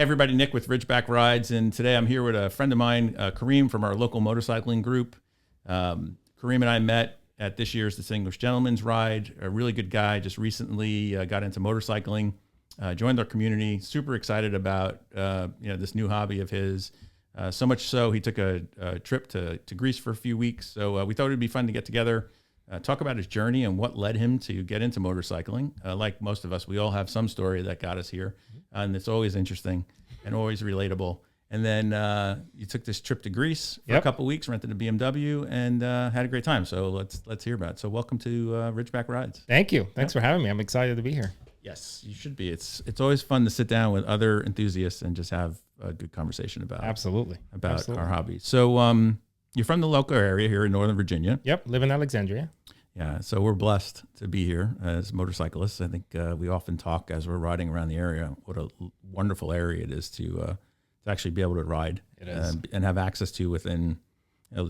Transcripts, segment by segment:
Everybody, Nick with Ridgeback Rides, and today I'm here with a friend of mine, Karim from our local motorcycling group. Karim and I met at this year's Distinguished Gentleman's Ride. A really good guy, just recently got into motorcycling, joined our community. Super excited about this new hobby of his. So much so he took a trip to Greece for a few weeks. So we thought it'd be fun to get together, talk about his journey and what led him to get into motorcycling. Like most of us, we all have some story that got us here, and it's always interesting and always relatable. And then you took this trip to Greece for a couple of weeks, rented a BMW, and had a great time. So let's hear about it. So welcome to Ridgeback Rides. Thank you. Thanks for having me. I'm excited to be here. Yes, you should be. It's always fun to sit down with other enthusiasts and just have a good conversation about our hobby. So you're from the local area here in Northern Virginia. Yep, live in Alexandria. Yeah, so we're blessed to be here as motorcyclists. I think we often talk as we're riding around the area what a wonderful area it is to actually be able to ride and have access to within.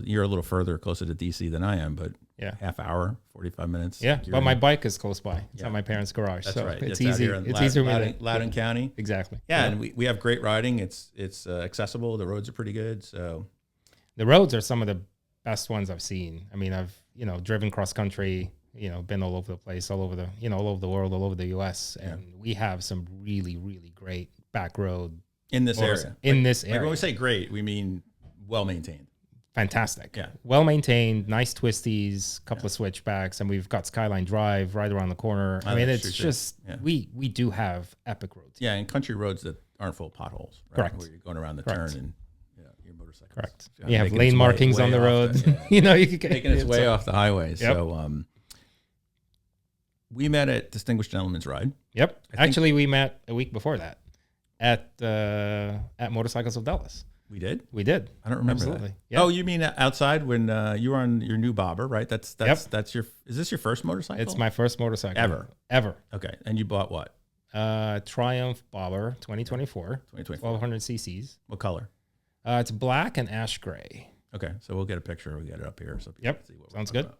You're a little further closer to DC than I am, but half hour, 45 minutes. Yeah, but my bike is close by. It's at my parents' garage. That's so right. It's easy. It's easier to Loudoun County. Exactly. Yeah, and we have great riding. It's accessible. The roads are pretty good. So the roads are some of the best ones I've seen. I mean, I've driven cross country. Been all over the place, all over the world, all over the U.S. And we have some really, really great back road in this area. Like when we say great, we mean well maintained. Fantastic. Yeah. Well maintained, nice twisties, couple of switchbacks, and we've got Skyline Drive right around the corner. I mean, it's just we do have epic roads. Yeah, and country roads that aren't full of potholes. Right? Correct. Where you're going around the turn and your motorcycle. Correct. You have lane markings on the road. You could get taking its way off the highway. Yep. So we met at Distinguished Gentleman's Ride. Yep. Actually, we met a week before that at Motorcycles of Dallas. We did? We did. I don't remember Absolutely. that. Yep. Oh, you mean outside when you were on your new bobber, right? That's your. Is this your first motorcycle? It's my first motorcycle ever. Okay, and you bought what? Triumph Bobber 2024. 1200 cc's. What color? It's black and ash gray. Okay, so we'll get a picture. We'll get it up here so people can see what sounds good. About.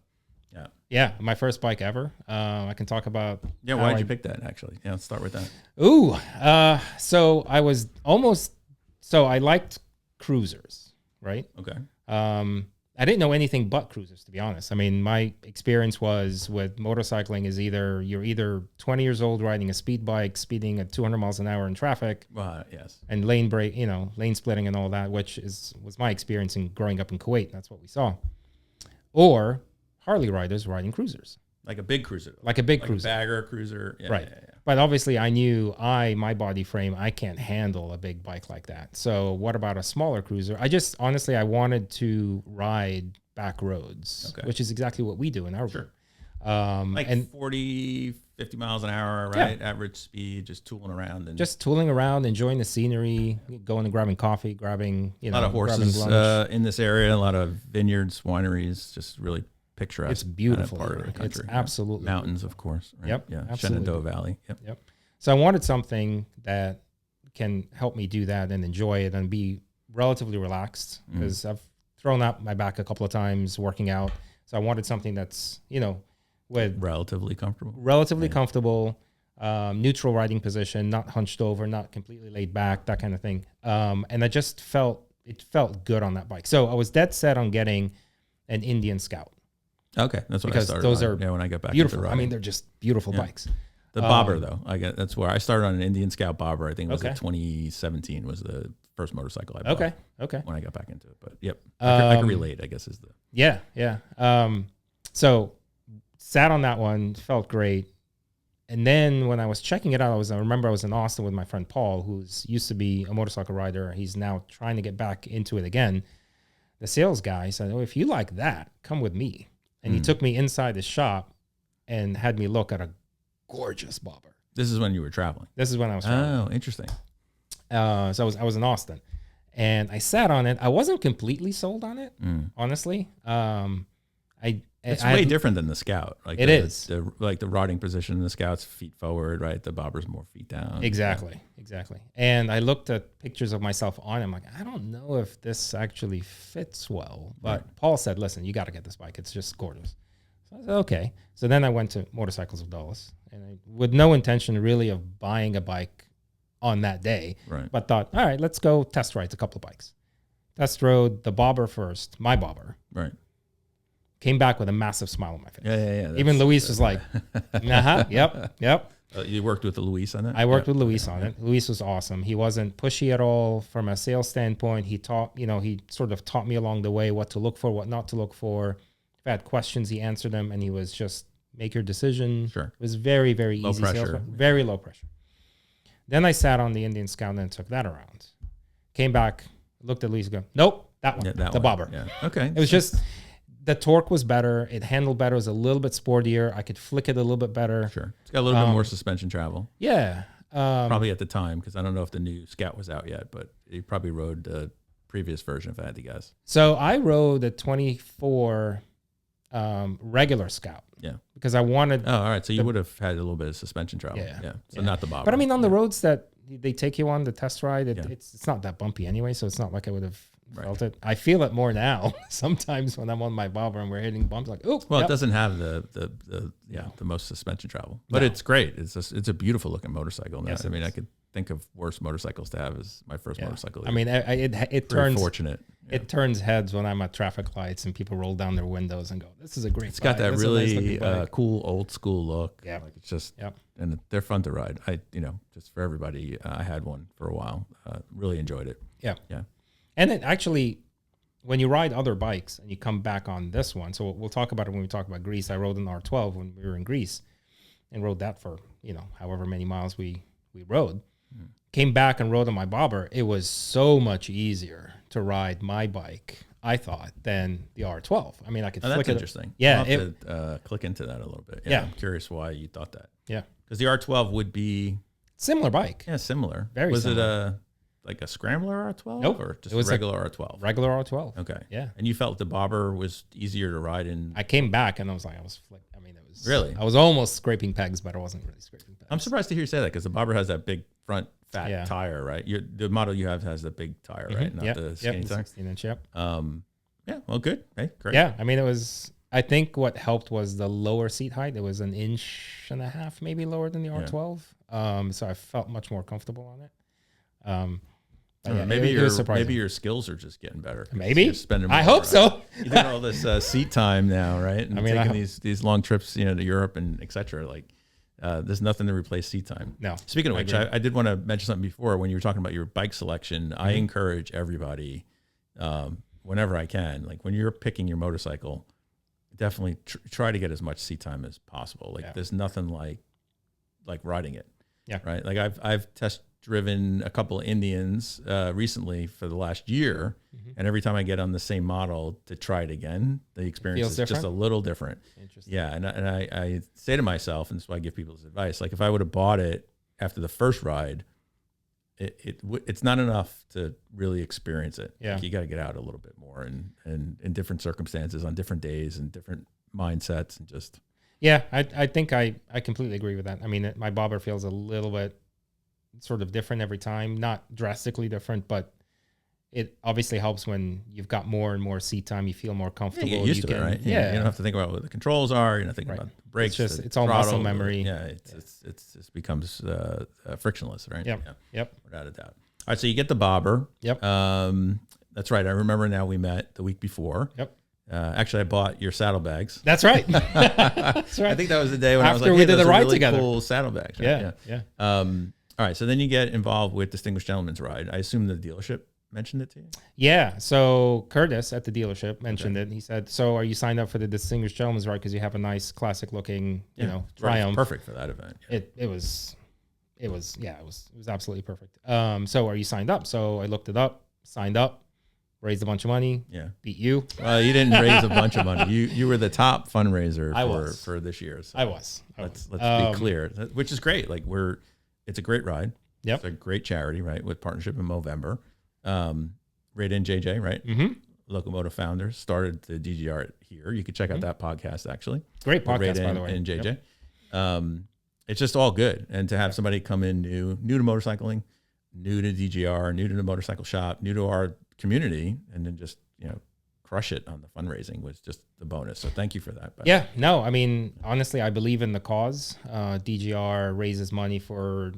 Yeah, my first bike ever. I can talk about. Yeah, why did you pick that? Actually, let's start with that. Ooh, so I was I liked cruisers, right? Okay. I didn't know anything but cruisers, to be honest. I mean, my experience was with motorcycling is you're either 20 years old riding a speed bike, speeding at 200 miles an hour in traffic, yes, and lane break, lane splitting and all that, which was my experience in growing up in Kuwait. That's what we saw. Or Harley riders riding cruisers. Like a big cruiser. Like a big cruiser. A bagger cruiser. Yeah, right. Yeah. But obviously I knew my body frame, I can't handle a big bike like that. So what about a smaller cruiser? I wanted to ride back roads, which is exactly what we do in our group. Like 40, 50 miles an hour, right? Yeah. Average speed, just tooling around. Just tooling around, enjoying the scenery, going and grabbing coffee, grabbing, a lot of horses in this area, a lot of vineyards, wineries, just really picturesque. It's beautiful part of the country. It's absolutely mountains, of course. Right? Yep. Yeah. Absolutely. Shenandoah Valley. Yep. So I wanted something that can help me do that and enjoy it and be relatively relaxed because I've thrown out my back a couple of times working out. So I wanted something that's, with relatively comfortable, comfortable, neutral riding position, not hunched over, not completely laid back, that kind of thing. And I just felt good on that bike. So I was dead set on getting an Indian Scout. Okay, that's what because I started. Those on. are when I got back beautiful. into I mean, they're just beautiful bikes. The bobber though, that's where I started on an Indian Scout bobber. I think it was 2017 was the first motorcycle I bought. Okay. When I got back into it, but I can relate. I guess is the yeah. So sat on that one, felt great, and then when I was checking it out, I remember I was in Austin with my friend Paul, who's used to be a motorcycle rider. He's now trying to get back into it again. The sales guy said, "Oh, if you like that, come with me." And he took me inside the shop and had me look at a gorgeous bobber. This is when you were traveling. This is when I was traveling. Oh, interesting. So I was in Austin, and I sat on it. I wasn't completely sold on it, honestly. It's way different than the Scout. Like it is. The riding position in the Scout's feet forward, right? The bobber's more feet down. Exactly. And I looked at pictures of myself on it. I'm like, I don't know if this actually fits well. But Paul said, listen, you got to get this bike. It's just gorgeous. So I said, okay. So then I went to Motorcycles of Dallas, and with no intention really of buying a bike on that day. Right. But thought, all right, let's go test rides a couple of bikes. Test rode the bobber first, my bobber. Right. Came back with a massive smile on my face. Yeah. Even Luis was like, yep. You worked with Luis on it? I worked with Luis on it. Luis was awesome. He wasn't pushy at all from a sales standpoint. He sort of taught me along the way what to look for, what not to look for. If I had questions, he answered them, and he was just make your decision. Sure. It was very, very Low easy. pressure. Very low pressure. Then I sat on the Indian Scout and took that around. Came back, looked at Luis, go, nope, that one, the bobber. Yeah. Okay. It was just the torque was better. It handled better. It was a little bit sportier. I could flick it a little bit better. Sure. It's got a little bit more suspension travel. Yeah. Probably at the time, because I don't know if the new Scout was out yet, but you probably rode the previous version, if I had to guess. So I rode the 24 regular Scout. Yeah. Because I wanted. Oh, all right. So you would have had a little bit of suspension travel. Yeah. So not the bobber. But I mean, on the roads that they take you on the test ride, it's not that bumpy anyway. So it's not like I would have felt it. I feel it more now. Sometimes when I'm on my bobber and we're hitting bumps, like, oh. Well, it doesn't have the most suspension travel, but it's great. It's a beautiful looking motorcycle. Yes, I mean, I could think of worse motorcycles to have as my first motorcycle. I mean, it very turns fortunate. Yeah. It turns heads when I'm at traffic lights and people roll down their windows and go, "This is a great." It's got that This is a really nice-looking bike." cool old school look. Yeah. Like it's just, and they're fun to ride. Just for everybody, I had one for a while. Really enjoyed it. Yeah. Yeah. And it actually, when you ride other bikes and you come back on this one, so we'll talk about it when we talk about Greece. I rode an R12 when we were in Greece and rode that for, however many miles we rode. Came back and rode on my bobber. It was so much easier to ride my bike, I thought, than the R12. I mean, I could flick that's it. interesting. Yeah. I'll have to click into that a little bit. Yeah. I'm curious why you thought that. Yeah. Because the R12 would be similar bike. Yeah, similar. Very was similar. it like a scrambler R12? Nope. Or just It was a regular R12? Regular R12. Okay. Yeah. And you felt the bobber was easier to ride in? I came back and I was like, it was. Really? I was almost scraping pegs, but I wasn't really scraping pegs. I'm surprised to hear you say that, because the bobber has that big front fat tire, right? The model you have has the big tire, right? Not the skinny tire. 16-inch, yep. Yeah, well, good. Hey, great. Yeah, I mean, I think what helped was the lower seat height. It was 1.5 inches maybe lower than the R12. So I felt much more comfortable on it. Maybe your skills are just getting better. Maybe. Spending I hope so. You're doing all this seat time now, right? And I mean, taking these long trips, to Europe and et cetera. Like, there's nothing to replace seat time. No. Speaking of which, I did want to mention something before when you were talking about your bike selection. I encourage everybody, whenever I can, like when you're picking your motorcycle, definitely try to get as much seat time as possible. Like, there's nothing like riding it. Yeah. Right. Like I've test driven a couple of Indians recently for the last year, and every time I get on the same model to try it again, the experience is just a little different. Interesting. Yeah, and I say to myself, and that's why I give people this advice, like if I would have bought it after the first ride, it's not enough to really experience it. Yeah. Like you got to get out a little bit more and in different circumstances on different days and different mindsets and just. Yeah, I think I completely agree with that. I mean, my bobber feels a little bit sort of different every time, not drastically different, but it obviously helps when you've got more and more seat time. You feel more comfortable. You get used to it, right? Yeah. You don't have to think about what the controls are. You're not thinking about the brakes. It's all muscle memory. It becomes frictionless, right? Yep. Without a doubt. All right, so you get the bobber. Yep. That's right. I remember now we met the week before. Yep. Actually, I bought your saddlebags. That's right. That's right. I think that was the day when I was After like, we did the ride really together. Cool saddlebags. Right? Yeah. All right, so then you get involved with Distinguished Gentleman's Ride. I assume the dealership mentioned it to you? Yeah. So Curtis at the dealership mentioned it. He said, "So are you signed up for the Distinguished Gentleman's Ride because you have a nice classic looking, Triumph? Perfect for that event." Yeah. It was absolutely perfect. So are you signed up? So I looked it up, signed up, raised a bunch of money. Yeah. Beat you. Well, you didn't raise a bunch of money. You were the top fundraiser for this year. So I was. Let's be clear, which is great. Like it's a great ride. Yep. It's a great charity, right? With partnership in Movember. Right in JJ, right? Mm-hmm. Locomotive founders started the DGR here. You could check out that podcast actually. Great podcast, Right by the way. In JJ. Yep. It's just all good. And to have somebody come in new to motorcycling, new to DGR, new to the motorcycle shop, new to our community, and then just, crush it on the fundraising was just the bonus. So thank you for that. Yeah, no, I mean, honestly, I believe in the cause. DGR raises money for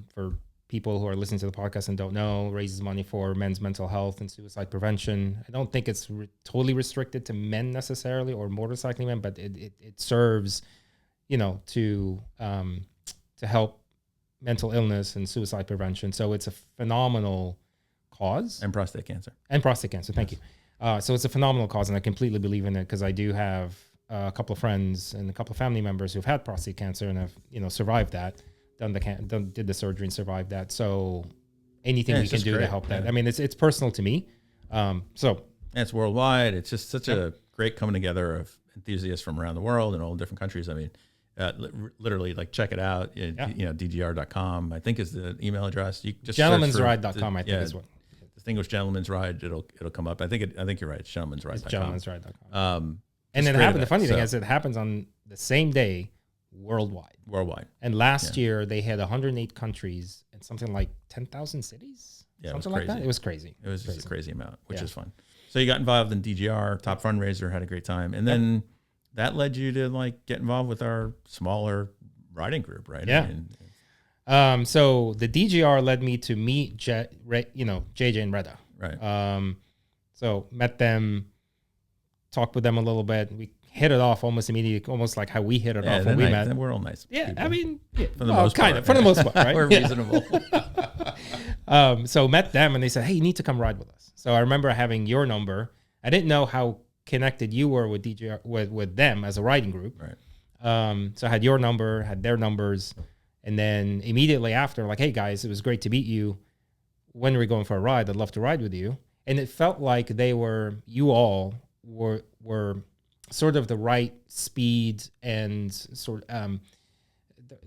people who are listening to the podcast and don't know, raises money for men's mental health and suicide prevention. I don't think it's totally restricted to men necessarily or motorcycling men, but it serves, to help mental illness and suicide prevention. So it's a phenomenal cause. And prostate cancer. Thank you. So it's a phenomenal cause, and I completely believe in it because I do have a couple of friends and a couple of family members who've had prostate cancer and have, survived that, did the surgery and survived that. So anything we can do to help that. I mean, it's personal to me. And it's worldwide. It's just such a great coming together of enthusiasts from around the world and all different countries. I mean, literally, like, check it out. DGR.com, I think, is the email address. You just gentlemansride.com, I think is what. Distinguished Gentleman's Ride. It'll come up. I think you're right. It's gentleman'sride.com. It's genttlemansride.com. And then the funny thing is, it happens on the same day worldwide. And last year they had 108 countries and something like 10,000 cities. Yeah, something like that. It was crazy. It was just a crazy amount, which is fun. So you got involved in DGR, top fundraiser, had a great time, and then that led you to get involved with our smaller riding group, right? Yeah. So the DGR led me to meet JJ and Reda. Right. So met them, talked with them a little bit. We hit it off almost immediately, almost like how we hit it off when we met. We're all nice. Yeah, people. I mean, for the most part, for the most part, right? We're reasonable. So met them and they said, "Hey, you need to come ride with us." So I remember having your number. I didn't know how connected you were with DGR with them as a riding group. Right. So I had your number, had their numbers, and then immediately after, like, "Hey guys, it was great to meet you. When are we going for a ride? I'd love to ride with you." And it felt like you all were sort of the right speed and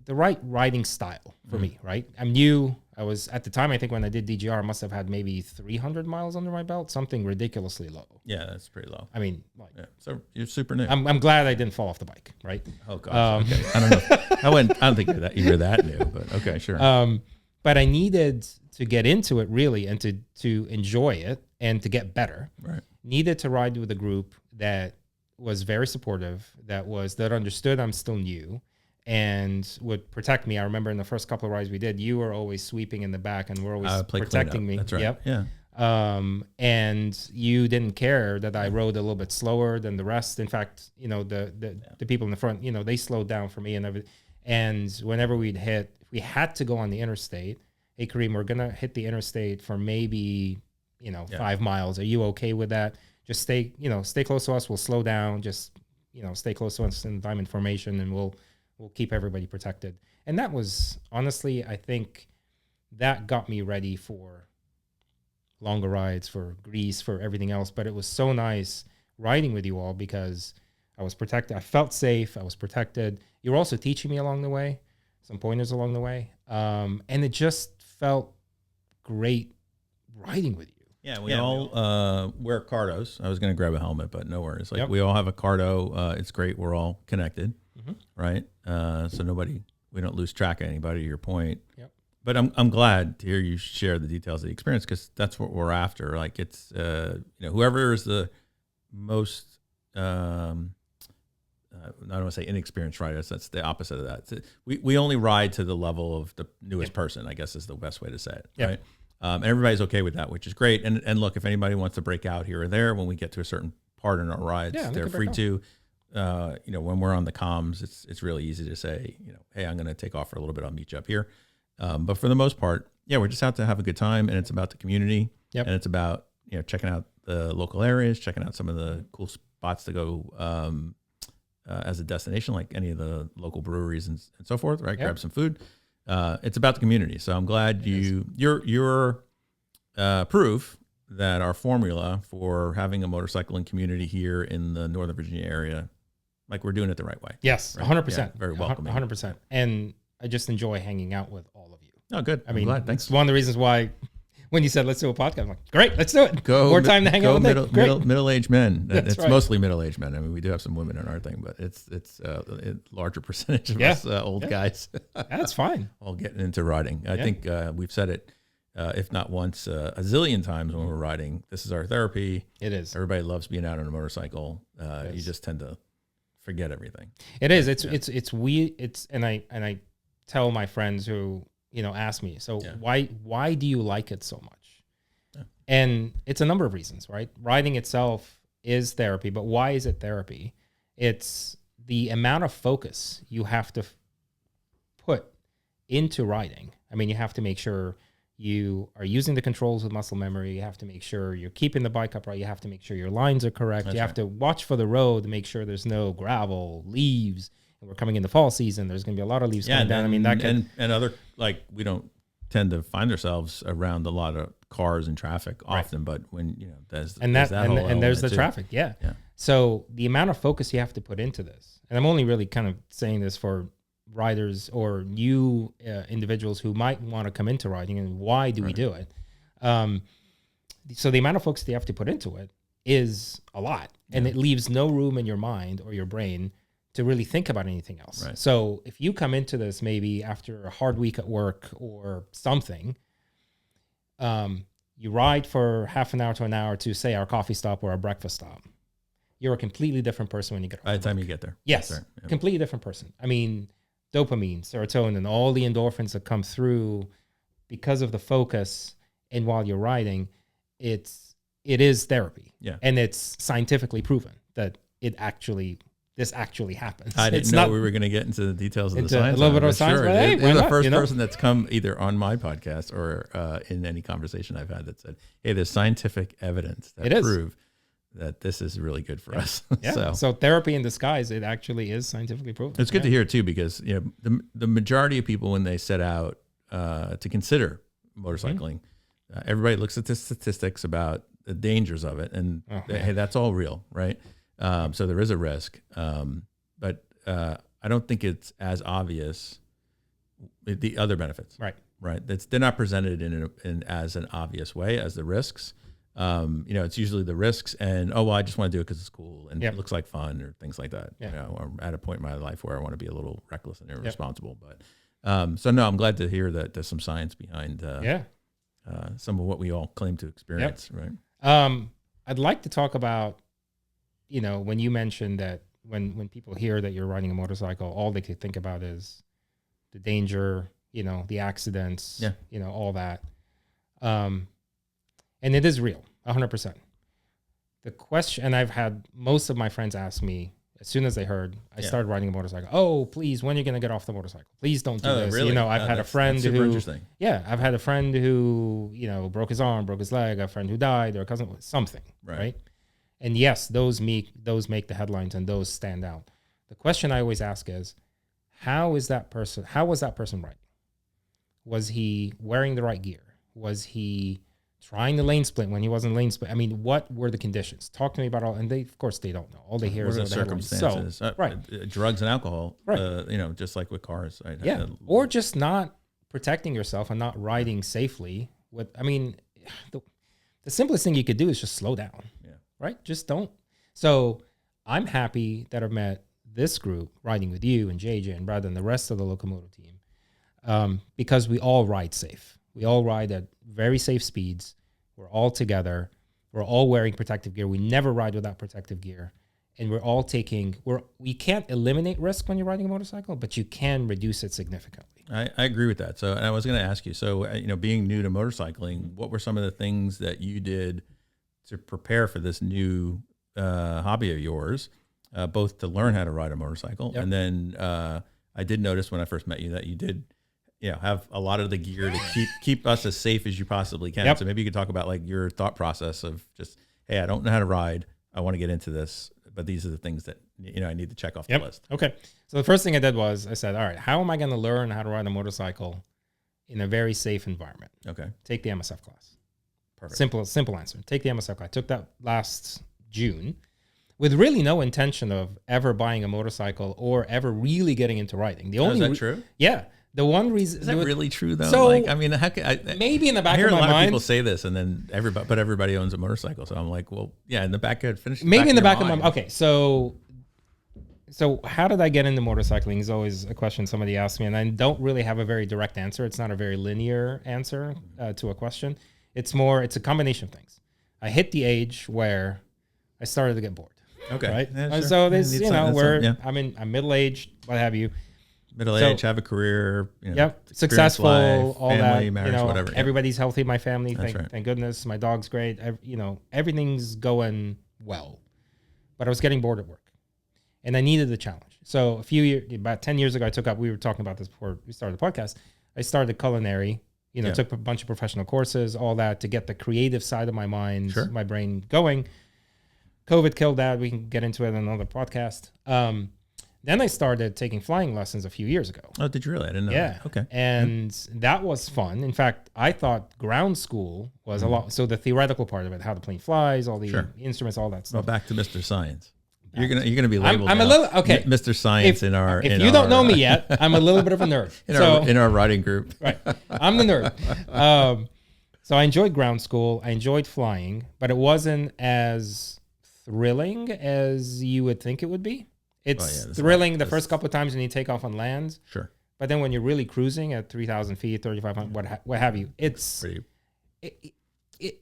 the right riding style for me, right? I'm new. I was, at the time, I think when I did DGR, I must have had maybe 300 miles under my belt, something ridiculously low. Yeah, that's pretty low. I mean, so you're super new. I'm glad I didn't fall off the bike, right? Oh gosh. Okay. I don't know. I don't think you're that new, but okay, sure. But I needed to get into it really and to enjoy it and to get better. Right. Needed to ride with a group that was very supportive, that understood I'm still new and would protect me. I remember in the first couple of rides we did, you were always sweeping in the back and were always protecting me. That's right. Yep. Yeah. And you didn't care that I rode a little bit slower than the rest. In fact, the people in the front, they slowed down for me and everything. And whenever we had to go on the interstate, "Hey, Karim, we're going to hit the interstate for maybe, 5 miles. Are you okay with that? Just stay close to us. We'll slow down. Just, stay close to us in diamond formation and we'll keep everybody protected." And that was, honestly, I think that got me ready for longer rides, for Greece, for everything else. But it was so nice riding with you all because I was protected. I felt safe. I was protected. You were also teaching me along the way, some pointers along the way. And it just felt great riding with you. Yeah, we all wear cardos. I was going to grab a helmet, but no worries. We all have a cardo. It's great. We're all connected, right? So we don't lose track of anybody, to your point. Yep. But I'm glad to hear you share the details of the experience because that's what we're after. Like it's, whoever is the most, I don't want to say inexperienced riders. That's the opposite of that. We only ride to the level of the newest person, I guess is the best way to say it, right? And everybody's okay with that, which is great. And look, if anybody wants to break out here or there when we get to a certain part in our rides, they're free to. When we're on the comms, it's really easy to say, "Hey, I'm going to take off for a little bit. I'll meet you up here." But for the most part, we're just out to have a good time, and it's about the community, and it's about checking out the local areas, checking out some of the cool spots to go as a destination, like any of the local breweries and so forth. Right, grab some food. It's about the community, so I'm glad you're proof that our formula for having a motorcycling community here in the Northern Virginia area, like we're doing it the right way. Yes, right? 100%. Yeah, very welcoming. 100%. And I just enjoy hanging out with all of you. Oh, good. I mean, glad. Thanks. It's one of the reasons why when you said, "Let's do a podcast," I'm like, "Great, let's do it." More time to hang out with middle-aged men. That's it's right. mostly middle-aged men. I mean, we do have some women in our thing, but it's a larger percentage of us old guys. That's fine. All getting into riding. I think we've said it, if not once, a zillion times when we're riding. This is our therapy. It is. Everybody loves being out on a motorcycle. You just tend to forget everything. It is. It's weird. And I tell my friends who ask me, so Yeah. why do you like it so much? Yeah. And it's a number of reasons, right? Riding itself is therapy, but why is it therapy? It's the amount of focus you have to put into riding. I mean, you have to make sure you are using the controls with muscle memory. You have to make sure you're keeping the bike upright. You have to make sure your lines are correct. That's you have right. to watch for the road to make sure there's no gravel, leaves. And we're coming into fall season. There's going to be a lot of leaves coming down. I mean, that can... and other, like, we don't tend to find ourselves around a lot of cars and traffic often, but when, there's and there's that whole and there's the element too. traffic. Yeah. Yeah. So the amount of focus you have to put into this, and I'm only really kind of saying this for riders or new individuals who might want to come into riding, and why do we do it? So the amount of focus you have to put into it is a lot, and it leaves no room in your mind or your brain to really think about anything else. Right. So if you come into this maybe after a hard week at work or something, you ride for half an hour to an hour to, say, our coffee stop or our breakfast stop. You're a completely different person when you get off By the work. time you get there. Yes, That's right. Yeah. completely different person. I mean, dopamine, serotonin, all the endorphins that come through because of the focus, and while you're riding, it is therapy. Yeah. And it's scientifically proven that this actually happens. I didn't It's know not, we were going to get into the details of the into science. a little of bit it, of science, sure. but hey, why You're the not, first person that's come either on my podcast or in any conversation I've had that said, hey, there's scientific evidence that prove that this is really good for us. Yeah. So therapy in disguise, it actually is scientifically proven. It's good to hear too, because the majority of people, when they set out to consider motorcycling, everybody looks at the statistics about the dangers of it, and hey, that's all real, right? So there is a risk, but I don't think it's as obvious the other benefits. Right. They're not presented in as an obvious way as the risks. It's usually the risks and, I just want to do it because it's cool and it looks like fun or things like that. I'm at a point in my life where I want to be a little reckless and irresponsible. But so no, I'm glad to hear that there's some science behind some of what we all claim to experience. Right. I'd like to talk about, when you mentioned that when people hear that you're riding a motorcycle, all they could think about is the danger, the accidents, all that. And it is real, 100%. The question, and I've had most of my friends ask me as soon as they heard I started riding a motorcycle, oh, please, when are you going to get off the motorcycle? Please don't do this. Really? I've had a friend super interesting. I've had a friend who, broke his arm, broke his leg, a friend who died, or a cousin, something, right? And yes, those make the headlines and those stand out. The question I always ask is, how was that person riding? Was he wearing the right gear? Was he trying the lane split when he wasn't lane split? I mean, what were the conditions? Talk to me about all, and of course they don't know. All they hear is the the circumstances. So, drugs and alcohol, right. Just like with cars. Or just not protecting yourself and not riding safely. The simplest thing you could do is just slow down. Right? Just don't. So I'm happy that I've met this group riding with you and JJ and Brad and the rest of the Locomotive team, because we all ride safe. We all ride at very safe speeds. We're all together. We're all wearing protective gear. We never ride without protective gear. And we're all we can't eliminate risk when you're riding a motorcycle, but you can reduce it significantly. I agree with that. So, and I was going to ask you, so, being new to motorcycling, what were some of the things that you did to prepare for this new hobby of yours, both to learn how to ride a motorcycle, and then I did notice when I first met you that you did, have a lot of the gear to keep us as safe as you possibly can. So maybe you could talk about like your thought process of just, hey, I don't know how to ride, I want to get into this, but these are the things that I need to check off the list. Okay. So the first thing I did was I said, all right, how am I going to learn how to ride a motorcycle in a very safe environment? Okay. Take the MSF class. Perfect. Simple answer. Take the MSF class. I took that last June with really no intention of ever buying a motorcycle or ever really getting into riding. Is that true? Yeah. The one reason is that really true though? So maybe in the back I hear of my a lot mind, of people say this, and then everybody owns a motorcycle. So I'm like, well, yeah, in the back of my okay. So how did I get into motorcycling is always a question somebody asks me, and I don't really have a very direct answer. It's not a very linear answer to a question. It's a combination of things. I hit the age where I started to get bored. Okay. Right. Yeah, sure. So this, I'm middle aged, what have you. middle So- age, have a career. Yep. experience Successful, life, all family, that. marriage, whatever. Yep. Everybody's healthy in my family. That's Thank, right. thank goodness. My dog's great. Everything's going well. But I was getting bored at work. And I needed a challenge. So about 10 years ago, we were talking about this before we started the podcast. I started culinary, took a bunch of professional courses, all that to get the creative side of my mind, Sure. my brain going. COVID killed that. We can get into it in another podcast. Then I started taking flying lessons a few years ago. Oh, did you really? I didn't know. Yeah. That. Okay. And that was fun. In fact, I thought ground school was a lot. So the theoretical part of it, how the plane flies, all the instruments, all that Well, stuff. back to Mr. Science. You're gonna be labeled. I'm a now, little okay. Mr. Science in our. If you don't know me yet, I'm a little bit of a nerd. in our writing group. Right, I'm the nerd. So I enjoyed ground school. I enjoyed flying, but it wasn't as thrilling as you would think it would be. It's thrilling the first couple of times when you take off on land. Sure. But then when you're really cruising at 3,000 feet, 3,500, what have you, it's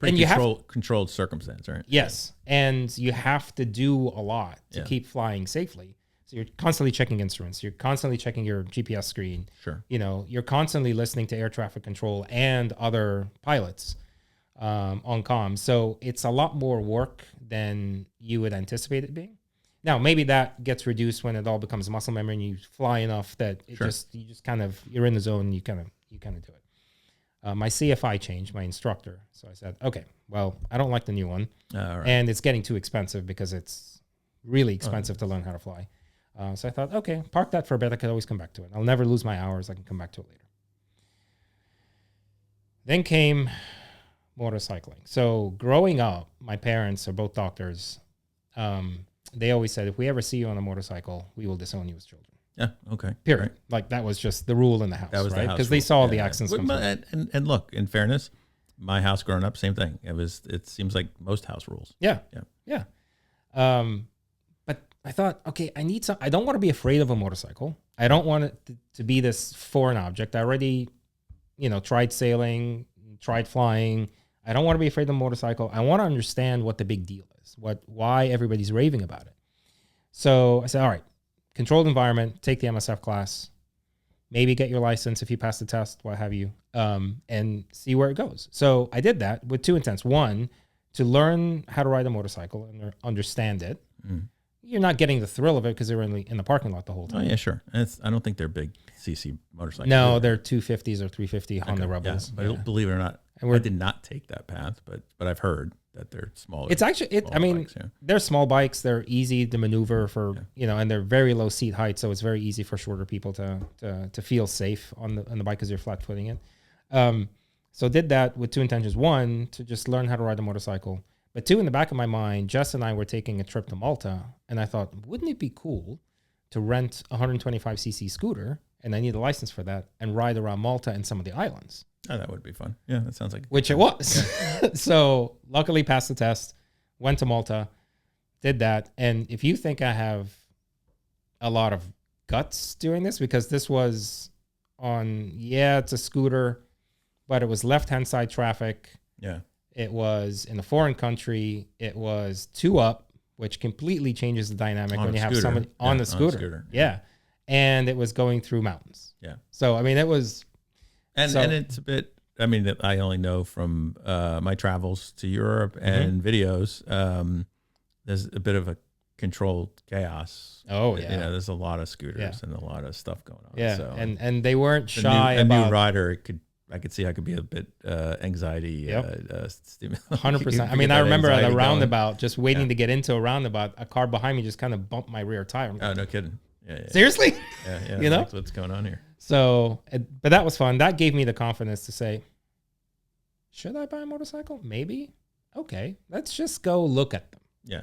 Pretty and you controlled circumstance, right? Yes, and you have to do a lot to keep flying safely. So you're constantly checking instruments. You're constantly checking your GPS screen. Sure. You're constantly listening to air traffic control and other pilots on comms. So it's a lot more work than you would anticipate it being. Now, maybe that gets reduced when it all becomes muscle memory and you fly enough that you just kind of, you're in the zone and you kind of do it. My CFI changed, my instructor. So I said, okay, well, I don't like the new one. Right. And it's getting too expensive because it's really expensive to learn how to fly. So I thought, okay, park that for a bit. I could always come back to it. I'll never lose my hours. I can come back to it later. Then came motorcycling. So growing up, my parents are both doctors. They always said, if we ever see you on a motorcycle, we will disown you as children. Yeah. Okay. Period. Right. Like that was just the rule in the house, That was right? the house Because they rule. saw the accidents come Well, through. and look, in fairness, my house growing up, same thing. It seems like most house rules. Yeah. Yeah. But I thought, okay, I don't want to be afraid of a motorcycle. I don't want it to be this foreign object. I already, tried sailing, tried flying. I don't want to be afraid of a motorcycle. I want to understand what the big deal is, why everybody's raving about it. So I said, all right, controlled environment, take the MSF class, maybe get your license if you pass the test, what have you, and see where it goes. So I did that with two intents. One, to learn how to ride a motorcycle and understand it. You're not getting the thrill of it because they're in the parking lot the whole time. Oh yeah, sure. I don't think they're big CC motorcycles. No, they're 250s or 350 Honda Rebels. Yeah, but believe it or not, And I did not take that path, but I've heard that they're smaller. It's actually, bikes, they're small bikes. They're easy to maneuver for, and they're very low seat height. So it's very easy for shorter people to feel safe on the bike because you're flat footing it. So did that with two intentions. One, to just learn how to ride a motorcycle. But two, in the back of my mind, Jess and I were taking a trip to Malta. And I thought, wouldn't it be cool to rent a 125cc scooter, and I need a license for that, and ride around Malta and some of the islands? Oh, that would be fun. Yeah, that sounds like Which it was. So luckily passed the test, went to Malta, did that. And if you think I have a lot of guts doing this, because this was it's a scooter, but it was left-hand side traffic. Yeah. It was in a foreign country. It was 2-up, which completely changes the dynamic when you have somebody on the scooter. Yeah. And it was going through mountains. Yeah. So, I mean, it was... And it's a bit, that I only know from my travels to Europe and videos. There's a bit of a controlled chaos. Oh, yeah. There's a lot of scooters and a lot of stuff going on. Yeah. So And they weren't shy a about... new rider, I could see I could be a bit anxiety. 100%. I mean, I remember at a roundabout, just waiting to get into a roundabout, a car behind me just kind of bumped my rear tire. Oh, no kidding. Yeah. Seriously? Yeah. You know? Like, what's going on here? So, but that was fun. That gave me the confidence to say, should I buy a motorcycle? Maybe. Okay, let's just go look at them. Yeah.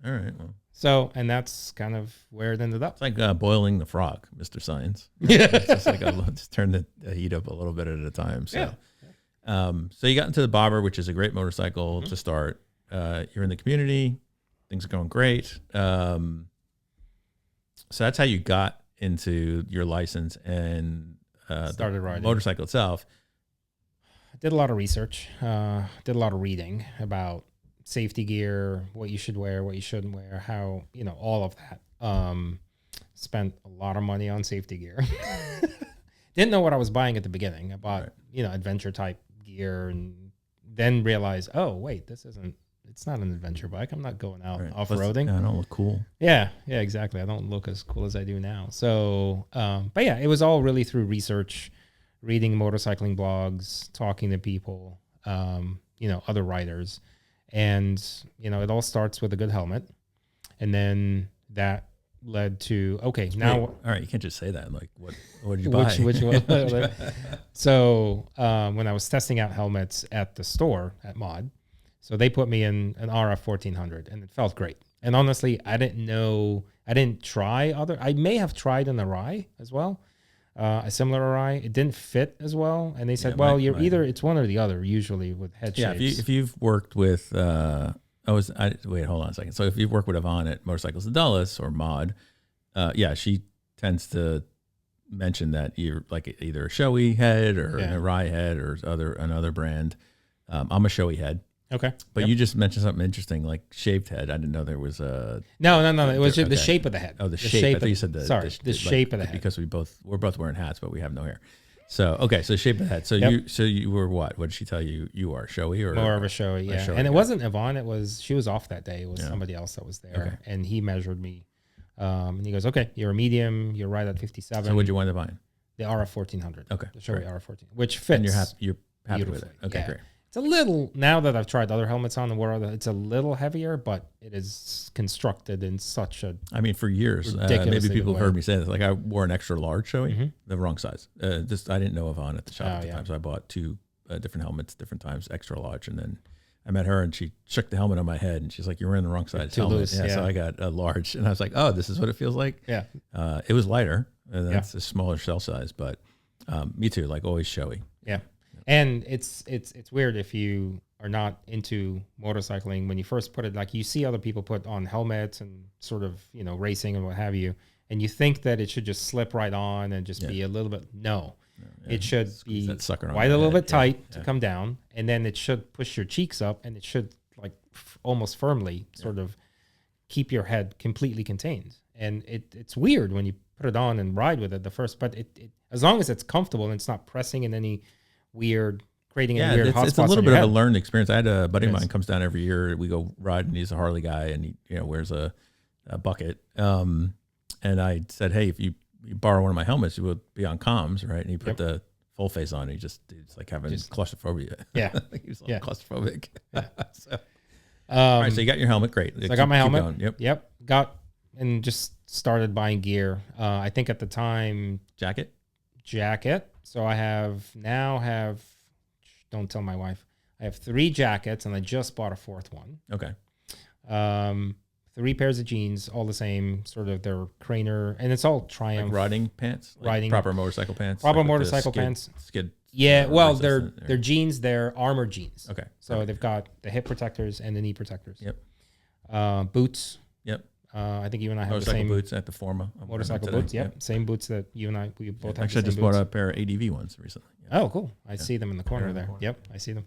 All right. Well. So, and that's kind of where it ended up. It's like boiling the frog, Mr. Science. Yeah. It's just like just turn the heat up a little bit at a time. So, so you got into the Bobber, which is a great motorcycle to start. You're in the community. Things are going great. So that's how you got into your license and started the riding motorcycle itself. I did a lot of research, did a lot of reading about safety gear, what you should wear, what you shouldn't wear, how, all of that. spent a lot of money on safety gear. Didn't know what I was buying at the beginning. I bought, adventure type gear, and then realized, oh, wait, it's not an adventure bike. I'm not going out off-roading. I don't look cool. Yeah, exactly. I don't look as cool as I do now. So, but yeah, it was all really through research, reading motorcycling blogs, talking to people, other riders. And, it all starts with a good helmet. And then that led to, okay, now. Wait, all right, you can't just say that. Like, what did you buy? Which one? So when I was testing out helmets at the store at Mod, so they put me in an RF 1400, and it felt great. And honestly, I didn't try I may have tried an Arai as well, a similar Arai. It didn't fit as well. And they said, it's one or the other usually with head shapes. If you've worked with, wait, hold on a second. So if you've worked with Yvonne at Motorcycles of Dulles or Mod, she tends to mention that you're like either a Shoei head or an Arai head or another brand. I'm a Shoei head. Okay. But you just mentioned something interesting, like shaved head. I didn't know there was a... No. It was just the shape of the head. Oh, the shape. I thought you said the shape of the head. Because we're both wearing hats, but we have no hair. So, okay, so shape of the head. So you were what? What did she tell you? You are Shoei or... More of a Shoei, yeah. And it wasn't Yvonne. She was off that day. It was somebody else that was there. Okay. And he measured me. And he goes, okay, you're a medium. You're right at 57. So what'd you wind up buying? The RF 1400. Okay. The Shoei RF 14, which fits. And you're happy with it. Okay, great. It's a little, now that I've tried other helmets on the world, it's a little heavier, but it is constructed in such a... I mean, for years, maybe people have heard me say this. Like I wore an extra large Shoei, the wrong size. I didn't know Yvonne at the shop at the time, so I bought two different helmets, different times, extra large, and then I met her and she shook the helmet on my head and she's like, "You're wearing the wrong size helmet." Loose, So I got a large, and I was like, "Oh, this is what it feels like." Yeah. It was lighter, and that's a smaller shell size, but me too. Like always Shoei. Yeah. And it's weird if you are not into motorcycling, when you first put it, like you see other people put on helmets and sort of, racing and what have you, and you think that it should just slip right on and just be a little bit, it should be quite a little bit tight to come down, and then it should push your cheeks up, and it should like almost firmly sort of keep your head completely contained. And it's weird when you put it on and ride with it but it as long as it's comfortable and it's not pressing in any creating a weird hot spots. It's a little bit of a learned experience. I had a buddy of mine comes down every year. We go ride, and he's a Harley guy, and he wears a bucket. And I said, "Hey, if you borrow one of my helmets, you will be on comms, right?" And he put the full face on. And it's like having claustrophobia. Yeah, he was claustrophobic. Yeah. So, all right, so you got your helmet, great. So I got my helmet. Yep. Got and just started buying gear. I think at the time jacket. So I have, don't tell my wife, I have 3 jackets, and I just bought a 4th one. Okay. 3 pairs of jeans, all the same, sort of their Craner, and it's all Triumph. Like riding pants? Like proper motorcycle pants? Proper motorcycle pants. Skid. Yeah, well, they're jeans, they're armored jeans. Okay. So they've got the hip protectors and the knee protectors. Yep. Boots. Yep. I think you and I have the motorcycle same boots at the Forma. Motorcycle boots. Yep. Same boots that you and I, we both have. Actually, I just bought a pair of ADV ones recently. Oh, cool. I see them in the corner there. Yep. I see them.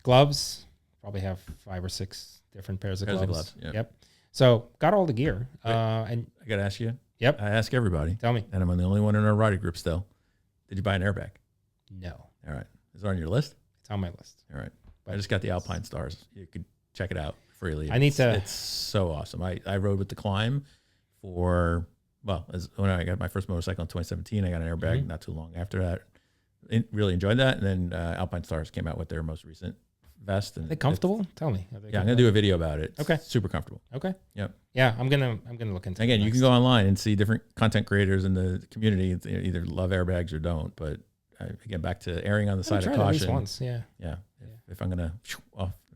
Gloves. Probably have 5 or 6 different pairs of gloves. Yep. So got all the gear. And I got to ask you. Yep. I ask everybody. Tell me. And I'm the only one in our rider group still. Did you buy an airbag? No. All right. Is it on your list? It's on my list. All right. But I just got the Alpine Stars. You could check it out freely. It's so awesome. I rode with the Climb when I got my first motorcycle in 2017. I got an airbag not too long after that. Really enjoyed that. And then Alpine Stars came out with their most recent vest. And are they comfortable? Tell me. I'm going to do a video about it. Okay. It's super comfortable. Okay. Yep. Yeah, I'm gonna look into it. Again, you can go online and see different content creators in the community. They either love airbags or don't. But again, back to erring on the side of caution. At least once, yeah. If I'm gonna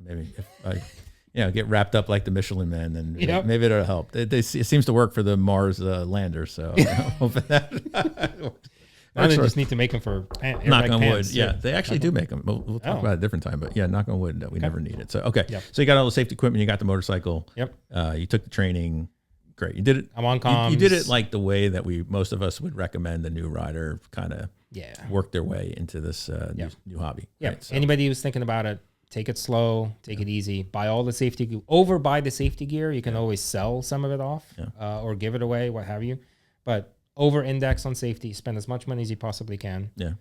maybe if I get wrapped up like the Michelin Man, then maybe it'll help. It seems to work for the Mars lander. So hoping that. I just need to make them for knock on wood. Yeah, they actually do make them. We'll talk about it a different time, but knock on wood. We never need it. So so you got all the safety equipment. You got the motorcycle. Yep. You took the training. Great. You did it. I'm on comms. You did it like the way that most of us would recommend the new rider kind of work their way into this new hobby. Yeah. Right? So. Anybody who's thinking about it, take it slow, take it easy, buy all the safety, buy the safety gear. You can always sell some of it off or give it away, what have you. But over index on safety, spend as much money as you possibly can. Yeah.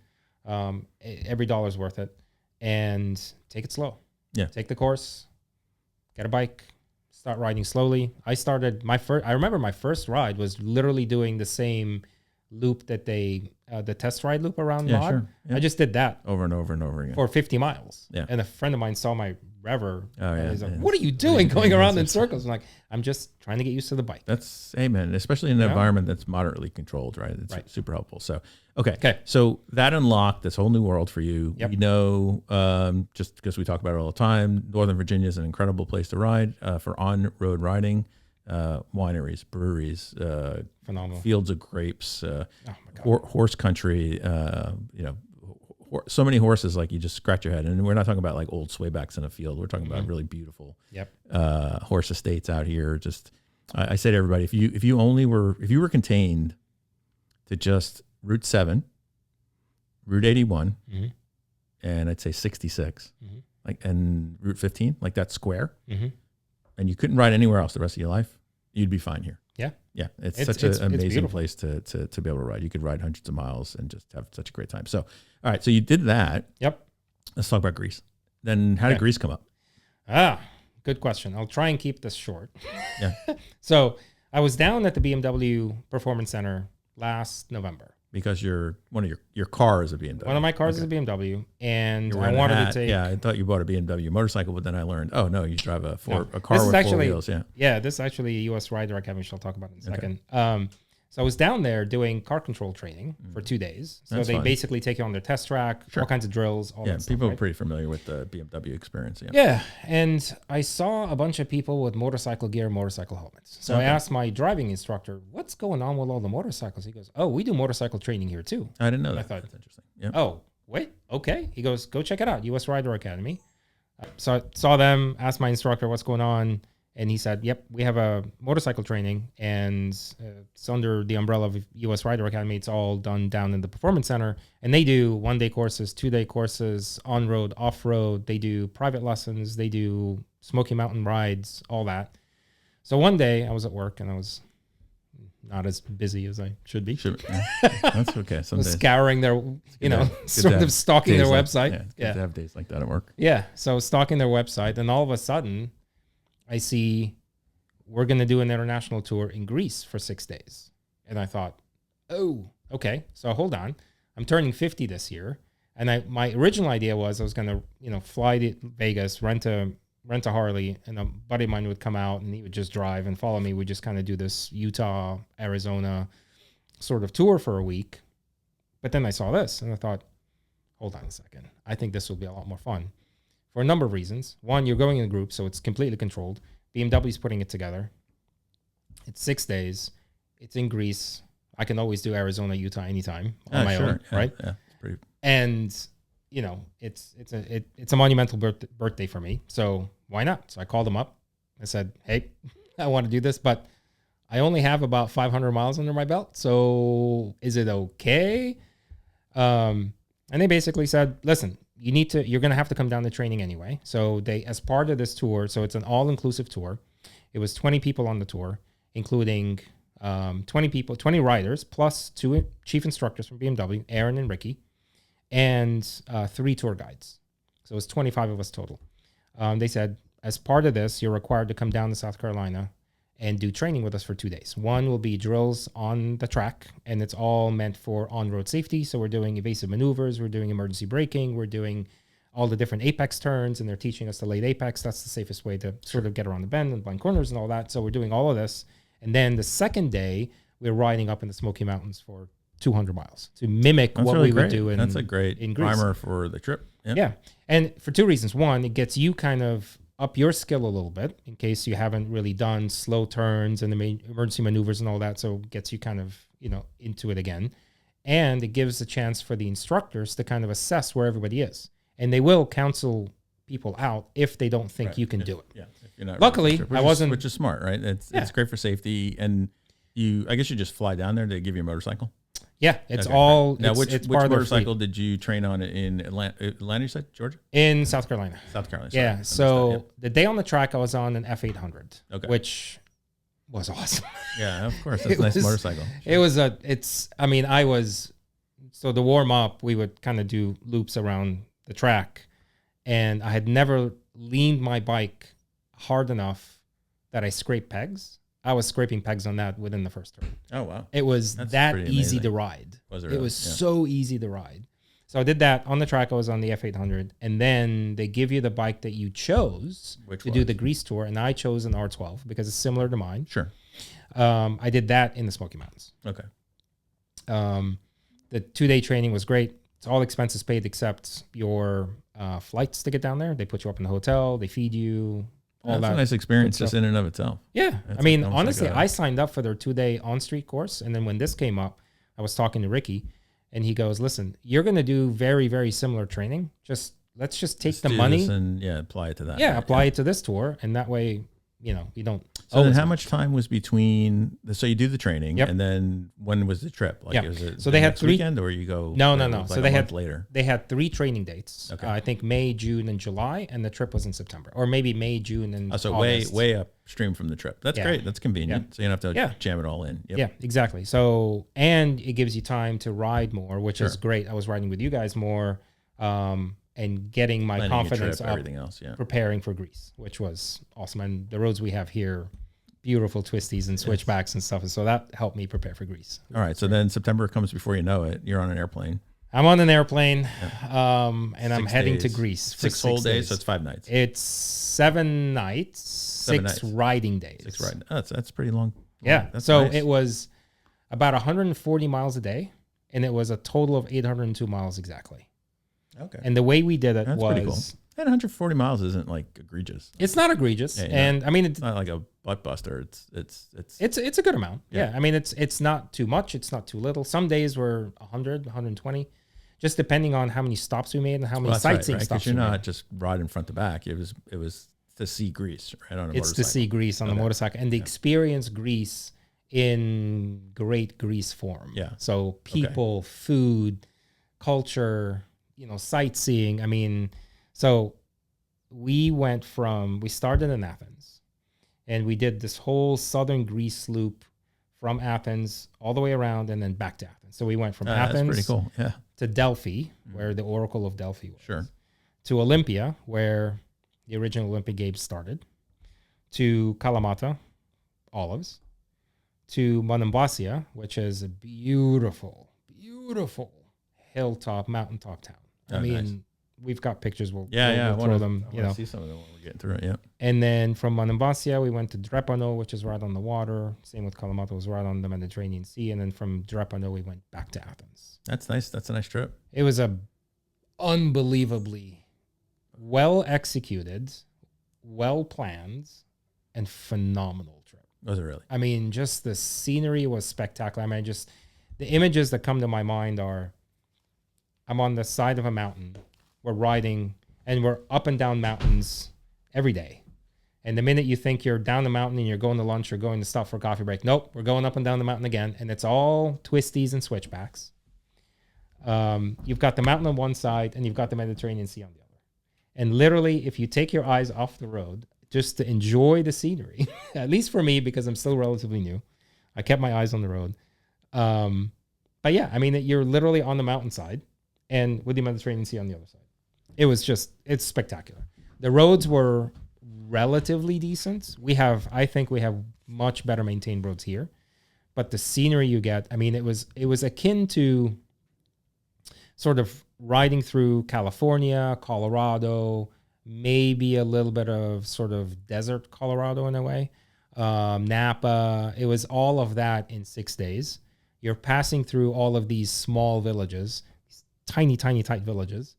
Every dollar's worth it. And take it slow. Yeah. Take the course, get a bike, start riding slowly. I remember my first ride was literally doing the same loop that the test ride loop around Mod. Sure. Yeah. I just did that Over and over and over again. for 50 miles. Yeah. And a friend of mine saw my rever. Oh, yeah, He's like, yeah. what are you doing going around in circles? I'm like, I'm just trying to get used to the bike. That's, hey man, especially in an environment that's moderately controlled, right? It's super helpful. So, okay. So that unlocked this whole new world for you. Yep. We know, just because we talk about it all the time, Northern Virginia is an incredible place to ride for on-road riding. Wineries, breweries, Phenomenal. fields of grapes, Oh my God. horse country, so many horses, like you just scratch your head. And we're not talking about like old swaybacks in a field. We're talking about really beautiful horse estates out here. Just, I say to everybody, if you were contained to just Route 7, Route 81, and I'd say 66, like, and Route 15, like that square, and you couldn't ride anywhere else the rest of your life, you'd be fine here. Yeah, it's such an amazing place to be able to ride. You could ride hundreds of miles and just have such a great time. So, all right, so you did that. Yep. Let's talk about Greece. Then how did Greece come up? Good question. I'll try and keep this short. Yeah. So I was down at the BMW Performance Center last November. Because one of your car is a BMW. One of my cars is a BMW, and You're I wearing a wanted hat. to take. Yeah, I thought you bought a BMW motorcycle, but then I learned, oh no, you drive a car This with is actually, four wheels. Yeah. Yeah, this is actually a US Rider Academy, which I'll talk about in a second. So I was down there doing car control training for 2 days. So That's they fun. basically take you on their test track, all kinds of drills, all Yeah, that stuff. people right? are pretty familiar with the BMW experience. Yeah. Yeah, and I saw a bunch of people with motorcycle gear, motorcycle helmets. So I asked my driving instructor, "What's going on with all the motorcycles?" He goes, "Oh, we do motorcycle training here too." I didn't know that. thought- That's interesting. Yeah. Oh, wait, okay. He goes, "Go check it out, US Rider Academy." So I saw them, asked my instructor what's going on, and he said, "Yep, we have a motorcycle training, and it's under the umbrella of US Rider Academy. It's all done down in the Performance Center, and they do 1-day courses, 2-day courses, on-road, off-road. They do private lessons. They do Smoky Mountain rides, all that." So one day I was at work, and I was not as busy as I should be. That's okay. I Some was days. scouring their, sort of stalking their website. It's good to have days like that at work. Yeah. So stalking their website, and all of a sudden I see we're going to do an international tour in Greece for 6 days. And I thought, oh, okay. So hold on. I'm turning 50 this year. And my original idea was I was going to, fly to Vegas, rent a Harley, and a buddy of mine would come out and he would just drive and follow me. We'd just kind of do this Utah, Arizona sort of tour for a week. But then I saw this and I thought, hold on a second. I think this will be a lot more fun for a number of reasons. One, you're going in a group, so it's completely controlled. BMW's putting it together. It's 6 days. It's in Greece. I can always do Arizona, Utah anytime on my own, right? Yeah, it's pretty. And it's a monumental birthday for me. So why not? So I called them up. I said, "Hey, I want to do this, but I only have about 500 miles under my belt. So is it okay?" And they basically said, "Listen, you're going to have to come down to training anyway." So as part of this tour, so it's an all-inclusive tour. It was 20 people on the tour, including 20 riders, plus 2 chief instructors from BMW, Aaron and Ricky, and 3 tour guides. So it was 25 of us total. They said, as part of this, you're required to come down to South Carolina and do training with us for 2 days. One will be drills on the track, and it's all meant for on-road safety. So we're doing evasive maneuvers, we're doing emergency braking, we're doing all the different apex turns, and they're teaching us the late apex. That's the safest way to sort of get around the bend and blind corners and all that. So we're doing all of this. And then the second day, we're riding up in the Smoky Mountains for 200 miles to mimic what we would do in That's a great in Greece. primer for the trip. Yeah. And for 2 reasons. One, it gets you kind of up your skill a little bit in case you haven't really done slow turns and the emergency maneuvers and all that. So it gets you kind of, into it again. And it gives a chance for the instructors to kind of assess where everybody is. And they will counsel people out if they don't think you can do it. Yeah. If you're not Luckily, ready, which is smart, right? It's great for safety. And I guess you just fly down there to give you a motorcycle. Yeah, it's Okay, all now. it's, Which it's part of their motorcycle fleet. did you train on in Atlanta? You said Georgia, In South Carolina. South Carolina. Sorry, I Yeah. missed So that, the day on the track, I was on an F800, Okay. which was awesome. yeah, of course, that's It a nice was- motorcycle. It was I mean, I was, so the warm up, we would kind of do loops around the track, and I had never leaned my bike hard enough that I scraped pegs. I was scraping pegs on that within the first turn. Oh wow, It was That's that pretty easy amazing. to ride. was It really? was Yeah. so easy to ride. So I did that on the track. I was on the F800, and then they give you the bike that you chose Which to do was? the grease tour, and I chose an R12 because it's similar to mine. Sure. I did that in the Smoky Mountains. Okay. The 2-day training was great. It's all expenses paid except your flights to get down there. They put you up in the hotel. They feed you. All That's that. a nice experience good just stuff. in and of itself. Yeah. That's I mean, almost honestly, like a- I signed up for their 2-day on-street course. And then when this came up, I was talking to Ricky, and he goes, listen, you're going to do very, very similar training. Let's just take Just the do money. this and apply it to that. Yeah, right? apply it to this tour. And that way, you don't. So owe then as how much time was between so you do the training Yep. and then when was the trip? Like Yeah. was it So the they had next 3 weekend or you go No, or no, it no. was So like they a had month later. They had 3 training dates. Okay. I think May, June, and July, and the trip was in September, or maybe May, June, and So August. way upstream from the trip. That's Yeah. great. That's convenient. So you don't have to Yeah. jam it all in. Yep. Yeah, exactly. So, and it gives you time to ride more, which is Sure. great. I was riding with you guys more, and getting my Planning your confidence trip, up, everything else. Yeah. preparing for Greece, which was awesome. And the roads we have here, beautiful twisties and switchbacks and stuff. And so that helped me prepare for Greece. All right. So then September comes before you know it. You're on an airplane. I'm on an airplane, and I'm 6 heading to days. Greece. For 6 whole days. So it's 5 nights. It's 7 nights, 6 nights. riding days. 6 riding. Oh, that's pretty long. Yeah. That's So nice. it was about 140 miles a day, and it was a total of 802 miles exactly. Okay. And the way we did it That's pretty cool. was, And 140 miles isn't like egregious. it's not egregious, Yeah, and I mean It's not like a butt buster. it's a good amount. Yeah. Yeah. I mean it's not too much, it's not too little. Some days were 100, 120, just depending on how many stops we made and how many sightseeing stops Because you're we not made. just riding front to back. It was to see Greece, right, on a It's to motorcycle. see Greece on the Okay. motorcycle and to experience Greece in great Greece form. Yeah. So people, food, culture, sightseeing. I mean, so we started in Athens, and we did this whole southern Greece loop from Athens all the way around and then back to Athens. So we went from That's Athens pretty cool. Yeah. to Delphi, where the Oracle of Delphi was. Sure. To Olympia, where the original Olympic Games started. To Kalamata, olives. To Monemvasia, which is a beautiful, beautiful hilltop, mountaintop town. I Oh, mean, nice. we've got pictures. We'll I throw them. I wanna see some of them when we're getting through it. Yeah. And then from Monemvasia, we went to Drepano, which is right on the water. Same with Kalamata, was right on the Mediterranean Sea. And then from Drepano, we went back to Athens. That's nice. That's a nice trip. It was a unbelievably well executed, well planned, and phenomenal trip. Was it really? I mean, just the scenery was spectacular. I mean, just the images that come to my mind are I'm on the side of a mountain. We're riding, and we're up and down mountains every day. And the minute you think you're down the mountain and you're going to lunch or going to stop for a coffee break, nope, we're going up and down the mountain again. And it's all twisties and switchbacks. You've got the mountain on one side and you've got the Mediterranean Sea on the other. And literally, if you take your eyes off the road just to enjoy the scenery, at least for me, because I'm still relatively new, I kept my eyes on the road. But yeah, I mean, you're literally on the mountainside and with the Mediterranean Sea on the other side. It's spectacular. The roads were relatively decent. I think we have much better maintained roads here, but the scenery you get, I mean, it was akin to sort of riding through California, Colorado, maybe a little bit of sort of desert Colorado in a way, Napa. It was all of that in 6 days. You're passing through all of these small villages, tiny, tiny, tight villages,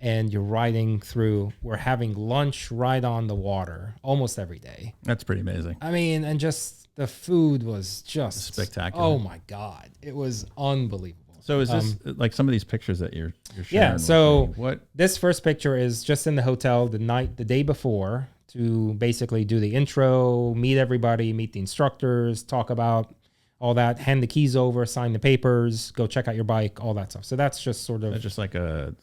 and you're riding through. We're having lunch right on the water almost every day. That's pretty amazing. I mean, and just the food was just Spectacular. Oh my God. It was unbelievable. So is this like some of these pictures that you're sharing? Yeah. with So me? What? this first picture is just in the hotel the day before to basically do the intro, meet everybody, meet the instructors, talk about all that, hand the keys over, sign the papers, go check out your bike, all that stuff. So that's just sort of That's just like a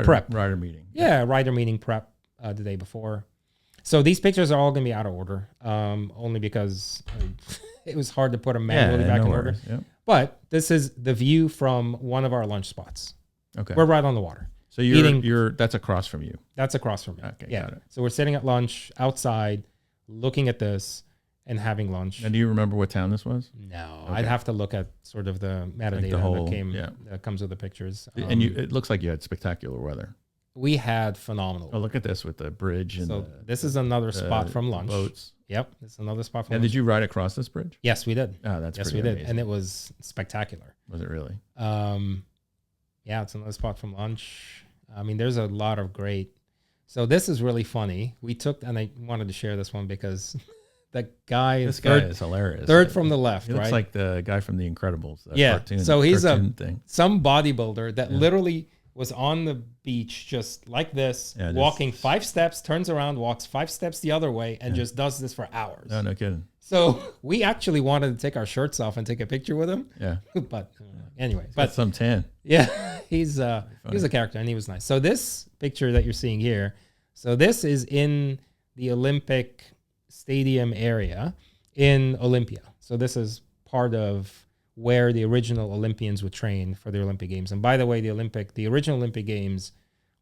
prep. rider meeting. Yeah, rider meeting prep the day before. So these pictures are all going to be out of order, only because it was hard to put them manually back in order. Yep. But this is the view from one of our lunch spots. Okay. We're right on the water. So you're that's across from you. That's across from me. Okay, yeah. got it. So we're sitting at lunch outside, looking at this and having lunch. And do you remember what town this was? No, Okay. I'd have to look at sort of the metadata that comes with the pictures. And it looks like you had spectacular weather. We had phenomenal. Oh, look at this with the bridge and So this is another spot from lunch. Boats. Yep, it's another spot from And lunch. did you ride across this bridge? Yes, we did. Oh, that's yes, pretty we did, amazing. and it was spectacular. Was it really? Yeah, it's another spot from lunch. I mean, there's a lot of great. So this is really funny. We took, and I wanted to share this one because the guy, This guy is hilarious. third from the left, He looks right? like the guy from The Incredibles. That Yeah. Cartoon, So he's thing. some bodybuilder that literally was on the beach just like this, walking 5 steps, turns around, walks 5 steps the other way, and just does this for hours. No, no kidding. So we actually wanted to take our shirts off and take a picture with him. Yeah. But anyway, But some tan. yeah, he was a character and he was nice. So this picture that you're seeing here, so this is in the Olympic Stadium area in Olympia. So this is part of where the original Olympians would train for the Olympic Games. And by the way, the original Olympic Games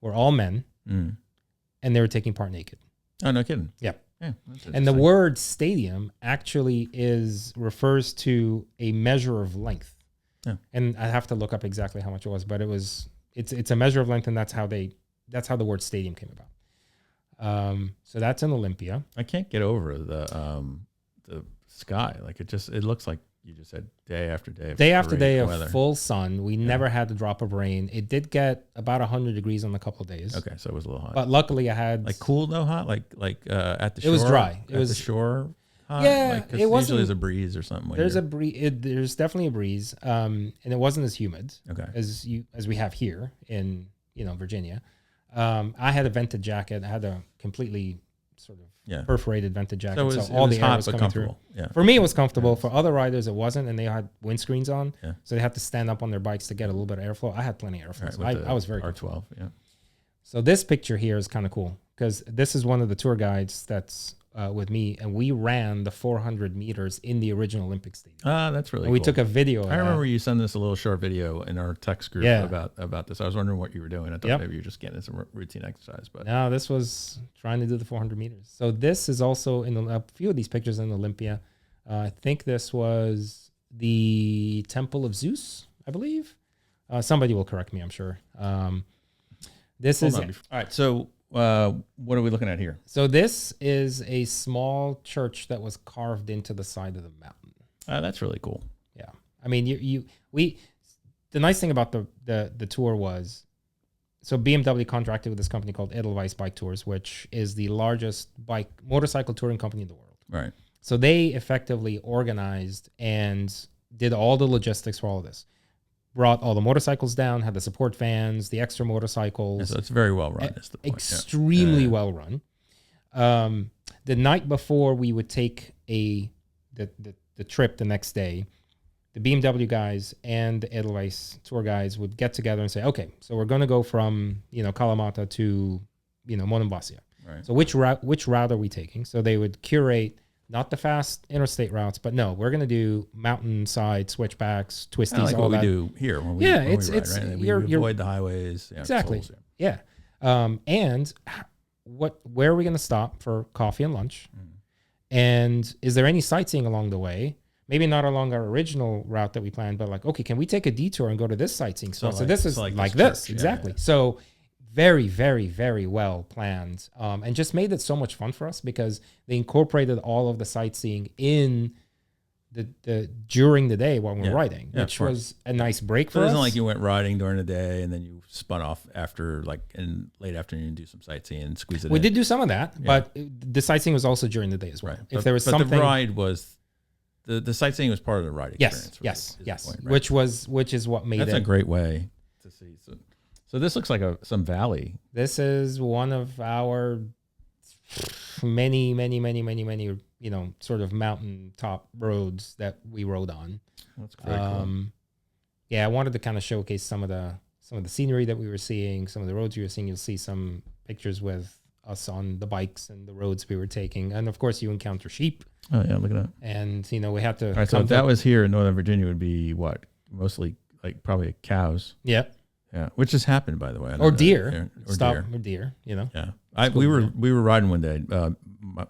were all men, and they were taking part naked. Oh, no kidding. Yep. Yeah. And the word stadium actually refers to a measure of length. Yeah. And I have to look up exactly how much it was, but it's a measure of length, and that's how the word stadium came about. So that's in Olympia. I can't get over the sky. Like it looks like you just said day after day of weather. Full sun. We never had a drop of rain. It did get about 100 degrees on a couple of days. Okay, so it was a little hot. But luckily I had Like cool though, hot. Like at the shore. It was dry. It was the shore. Hot? Yeah, like, it wasn't. Usually there's a breeze or something. There's a breeze. There's definitely a breeze. And it wasn't as humid. Okay. As we have here in Virginia. I had a vented jacket. I had a completely sort of perforated vented jacket. So all the air was coming through. Yeah. For me, it was comfortable. For other riders, it wasn't, and they had windscreens on. Yeah. So they had to stand up on their bikes to get a little bit of airflow. I had plenty of airflow. Right, so I was very R12. Yeah. So this picture here is kind of cool because this is one of the tour guides that's with me, and we ran the 400 meters in the original Olympic Stadium. Ah, that's really and cool. we took a video of I remember you sent us a little short video in our text group about this. I was wondering what you were doing. I thought maybe you were just getting some routine exercise. But no, this was trying to do the 400 meters. So this is also in a few of these pictures in Olympia. I think this was the Temple of Zeus, I believe. Somebody will correct me, I'm sure. This is... All right, so... what are we looking at here? So this is a small church that was carved into the side of the mountain. That's really cool. Yeah, I mean, the nice thing about the tour was, so BMW contracted with this company called Edelweiss Bike Tours, which is the largest motorcycle touring company in the world. Right. So they effectively organized and did all the logistics for all of this. Brought all the motorcycles down, had the support vans, the extra motorcycles. Yeah, so it's very well run. Is the point. Extremely well run. The night before we would take the trip the next day, the BMW guys and the Edelweiss tour guys would get together and say, okay, so we're going to go from Kalamata to Monemvasia. Right. So which route are we taking? So they would curate not the fast interstate routes, but no, we're going to do mountainside switchbacks, twisties, like all what that. we do here when we ride, right? We avoid the highways. Exactly. Tolls, yeah. And where are we going to stop for coffee and lunch? And is there any sightseeing along the way? Maybe not along our original route that we planned, but like, okay, can we take a detour and go to this sightseeing spot? So this is like this. Exactly. Yeah. So very, very, very well planned, and just made it so much fun for us because they incorporated all of the sightseeing in the during the day while we're riding, which was a nice break for us. It isn't like you went riding during the day and then you spun off after in late afternoon and do some sightseeing and squeeze it in. We did do some of that, but the sightseeing was also during the day as well. Right. If there was something, the ride was the sightseeing was part of the ride experience. Yes. Point, right? Which is what made That's a great way to see. So this looks like some valley. This is one of our many sort of mountaintop roads that we rode on. That's very cool. Yeah, I wanted to kind of showcase some of the scenery that we were seeing, some of the roads we were seeing. You'll see some pictures with us on the bikes and the roads we were taking, and of course you encounter sheep. Oh yeah, look at that. And we had to. All right, so if that was here in Northern Virginia, it would be what? Mostly like probably cows. Yeah. Yeah, which has happened, by the way. Or deer. Or deer. Yeah, we were riding one day.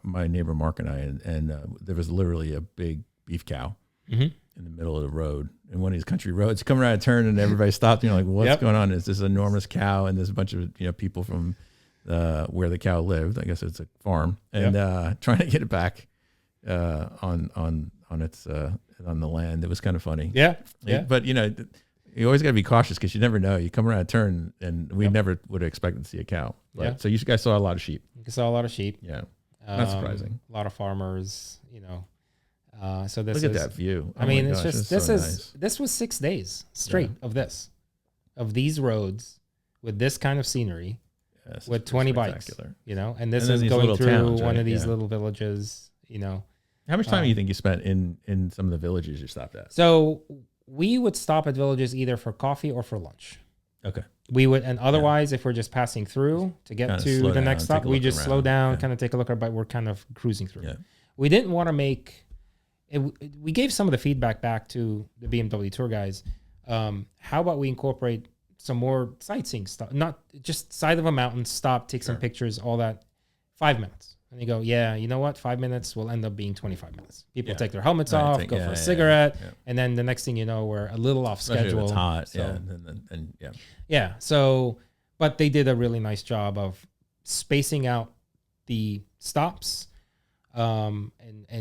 My neighbor Mark and I, and there was literally a big beef cow in the middle of the road in one of these country roads. You come around a turn, and everybody stopped. Like, what's going on? It's this enormous cow, and there's a bunch of people from where the cow lived. I guess it's a farm, and trying to get it back on its on the land. It was kind of funny. Yeah. But you always got to be cautious because you never know. You come around a turn, and we never would have expected to see a cow. But, so you guys saw a lot of sheep. You saw a lot of sheep. Yeah, not surprising. A lot of farmers. So this look at that view. I mean, it's just this was 6 days straight of these roads with this kind of scenery, with 20 bikes. And this is going through towns, one of these little villages. How much time do you think you spent in some of the villages you stopped at? So we would stop at villages either for coffee or for lunch. Okay. We would, and otherwise, if we're just passing through to get to the next stop, we just slow down, kind of take a look, but we're kind of cruising through. Yeah. We didn't want to make it. We gave some of the feedback back to the BMW tour guys. How about we incorporate some more sightseeing stuff? Not just side of a mountain, stop, take some pictures, all that. 5 minutes. And they go, yeah, you know what? 5 minutes will end up being 25 minutes. People take their helmets off, go for a cigarette, and then the next thing you know, we're a little off schedule. If it's hot, so, yeah. So, but they did a really nice job of spacing out the stops, and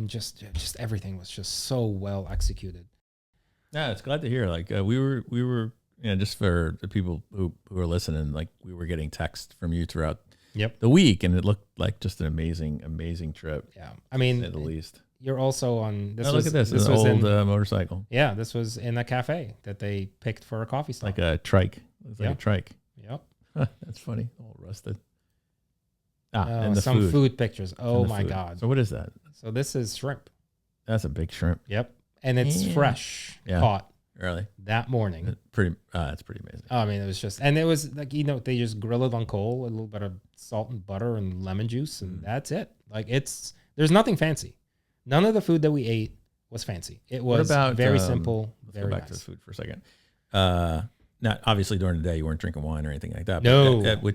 just everything was just so well executed. Yeah, it's glad to hear. Like we were, just for the people who are listening, like we were getting text from you throughout the week, and it looked like just an amazing trip. Yeah, I mean, at the least. You're also on this. Look at this! This was an old motorcycle. Yeah, this was in a cafe that they picked for a coffee stop. Like a trike. It's like a trike. Yep. That's funny. All rusted. And some food pictures. Oh my God! So what is that? So this is shrimp. That's a big shrimp. Yep, and it's fresh, caught. Really? That morning. That's pretty amazing. I mean, it was just, and it was like, they just grill it on coal, a little bit of salt and butter and lemon juice, and that's it. Like there's nothing fancy. None of the food that we ate was fancy. It was very simple, very go back nice. to the food for a second. Not obviously during the day you weren't drinking wine or anything like that. No, not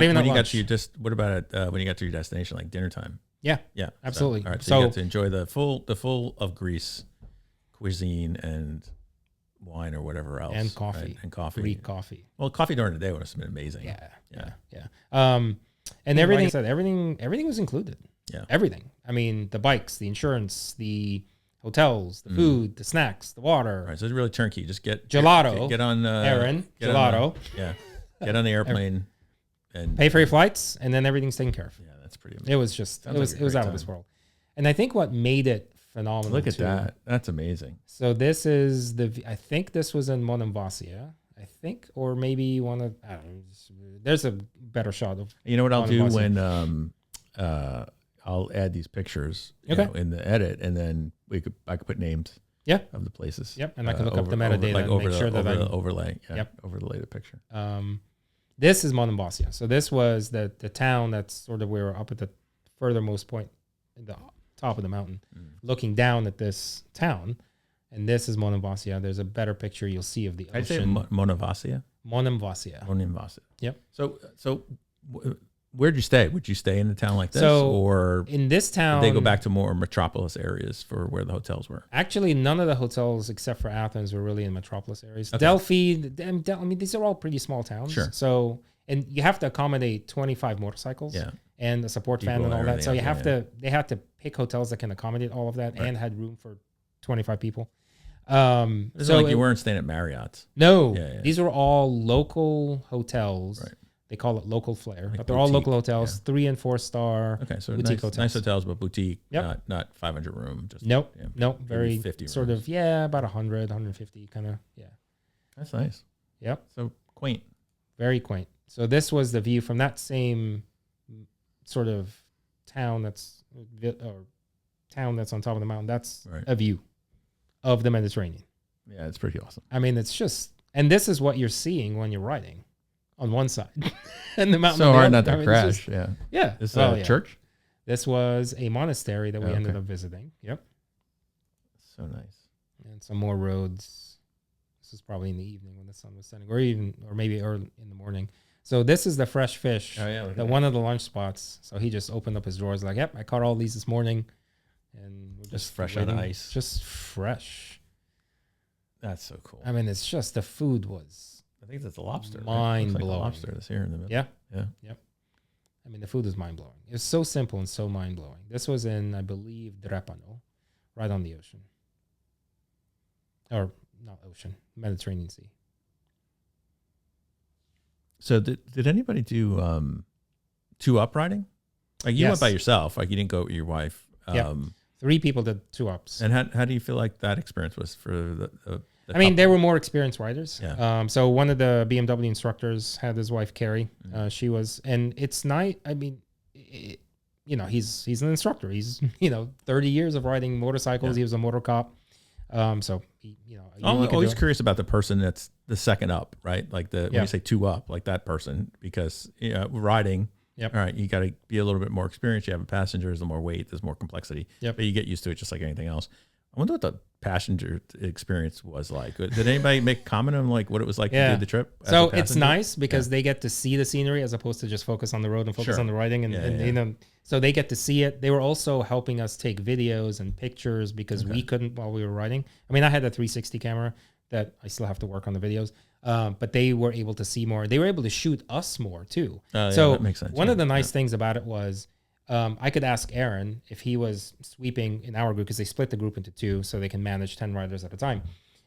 even at lunch. What about when you got to your destination, like dinner time? Yeah, absolutely. All right, so you got to enjoy the full of Greece cuisine and wine or whatever else, and coffee, right? And coffee, Greek coffee. Well, coffee during the day would have been amazing. Yeah. And everything, like I said, everything was included. Yeah, everything. I mean, the bikes, the insurance, the hotels, the food, the snacks, the water. All right, so it's really turnkey. Just get gelato. Get on Aaron gelato. Get on the airplane and pay for your flights, and then everything's taken care of. Yeah, that's pretty amazing. It was just it was out of this world. And I think what made it phenomenal. Look at that. That's amazing. So this is I think this was in Monemvasia. I think, or maybe one of, I don't know, there's a better shot of. You know what I'll do when I'll add these pictures in the edit, and then I could put names of the places. Yep, and I can look up the metadata and make sure that I overlay. Overlay the picture. This is Monemvasia. So this was the town that's sort of, we were up at the furthermost point in the top of the mountain, looking down at this town. And this is Monemvasia. There's a better picture you'll see of the ocean. I'd say Monemvasia. Monemvasia. Yep. So where'd you stay? Would you stay in a town like this, or in this town? Did they go back to more metropolis areas for where the hotels were? Actually, none of the hotels except for Athens were really in metropolis areas. Okay. Delphi. I mean, these are all pretty small towns. Sure. So, and you have to accommodate 25 motorcycles. Yeah. And a support van and all that. So you have to. They had to pick hotels that can accommodate all of that and had room for 25 people. It's so like you weren't staying at Marriott's. No, these were all local hotels. Right. They call it local flair, like but they're all local hotels, 3 and 4 star. Okay, so boutique hotels. Nice hotels, but boutique, not 500 room. Just nope, very 50 sort rooms. of about 100, 150 kind of That's nice. Yep. So quaint. Very quaint. So this was the view from that same sort of town that's or town that's on top of the mountain, that's Right. a view of the Mediterranean. Yeah, it's pretty awesome. I mean, it's just, and this is what you're seeing when you're riding on one side and the mountain. So on the hard other. not to crash. Yeah. This Well, a church? This was a monastery that we ended Okay. up visiting. Yep. So nice. And some more roads. This is probably in the evening when the sun was setting, or maybe early in the morning. So this is the fresh fish. Oh, yeah, look at The that. one of the lunch spots. So he just opened up his drawers like, yep, I caught all these this morning. And we're Just fresh out of waiting. ice. Just fresh. That's so cool. I mean, it's just the food was I think that's a lobster. Right? mind Looks like a blowing. lobster that's here in the middle. Yeah. Yeah. I mean, the food is mind blowing. It's so simple and so mind blowing. This was in, I believe, Drepano, right on the ocean. Or not ocean, Mediterranean Sea. So did anybody do two up riding? Like you went Yes. by yourself, like you didn't go with your wife. Yeah. 3 people did 2 ups. And how do you feel like that experience was for the I mean, couple? there were more experienced riders. Yeah. So one of the BMW instructors had his wife Carrie. She was, and it's nice. I mean, he's an instructor. He's 30 years of riding motorcycles. Yeah. He was a motor cop. So he, I'm he could always do it. curious about the person that's the second up, right? Like when Yeah. you say 2 up, like that person, because riding. Yep. All right, you got to be a little bit more experienced. You have a passenger, there's more weight, there's more complexity. Yep. But you get used to it just like anything else. I wonder what the passenger experience was like. Did anybody make comment on like what it was like to do the trip? as a So it's passenger? nice because they get to see the scenery as opposed to just focus on the road and focus Sure. on the riding. And so they get to see it. They were also helping us take videos and pictures because we couldn't while we were riding. I mean, I had a 360 camera that I still have to work on the videos. But they were able to see more. They were able to shoot us more too. So that makes sense. one of the nice things about it was I could ask Aaron if he was sweeping in our group because they split the group into 2 so they can manage 10 riders at a time.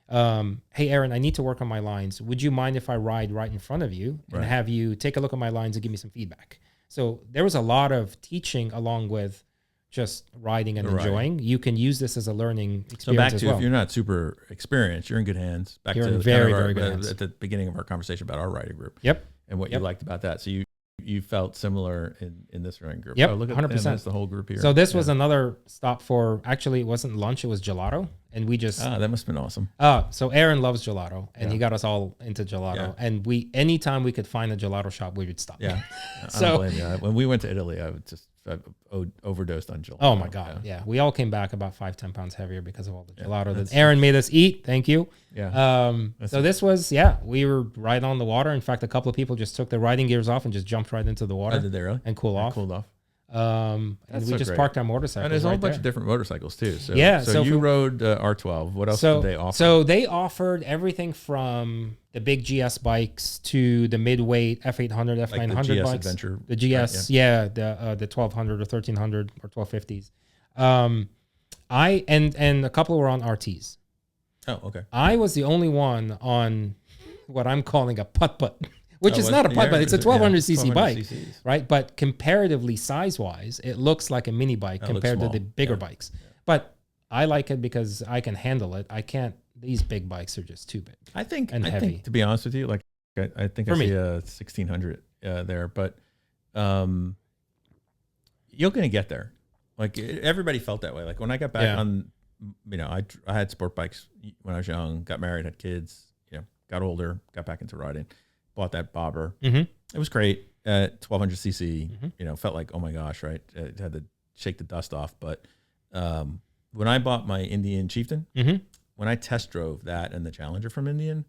Hey, Aaron, I need to work on my lines. Would you mind if I ride right in front of you and have you take a look at my lines and give me some feedback? So there was a lot of teaching along with just riding and enjoying. You can use this as a learning experience So back as to well. If you're not super experienced, you're in good hands. Back You're to in kind very, of very good hands. at the beginning of our conversation about our riding group. Yep. And what you liked about that. So you felt similar in this riding group. Yep, Oh, look at 100%. That's the whole group here. So this was another stop for, actually it wasn't lunch, it was gelato. And we just, that must have been awesome. so Aaron loves gelato and he got us all into gelato. Yeah. And anytime we could find a gelato shop, we would stop. Yeah. I So- don't blame you. When we went to Italy, I would just overdosed on gelato. Oh my God. Yeah. We all came back about 10 pounds heavier because of all the gelato that's- that Aaron made us eat. Thank you. Yeah. So this was, we were right on the water. In fact, a couple of people just took their riding gears off and just jumped right into the water Did they really? and cool off. Cooled off. And That's we so just great. parked our motorcycles. And there's a whole right bunch there. of different motorcycles too. So, Yeah, So, so if you we- rode R12. What else did they offer? So they offered everything from the big GS bikes to the mid-weight F800, F900 Like the GS bikes. Adventure, The GS, the 1200 or 1300 or 1250s. And a couple were on RTs. Oh, okay. I was the only one on what I'm calling a putt-putt, which is was- not a putt-putt. yeah, It's a yeah, 1200cc 1200 bike, cc's. right? But comparatively size-wise, it looks like a mini bike It looks compared to small. the bigger Yeah. bike. But I like it because I can handle it. I can't. These big bikes are just too big. I think, And heavy. to be honest with you, like I think For I me. see a 1600 there, but you're going to get there. Like everybody felt that way. Like when I got back on, I had sport bikes when I was young, got married, had kids, got older, got back into riding, bought that bobber. Mm-hmm. It was great at 1200 cc, felt like, oh my gosh, right. Had to shake the dust off. But when I bought my Indian Chieftain, when I test drove that and the Challenger from Indian,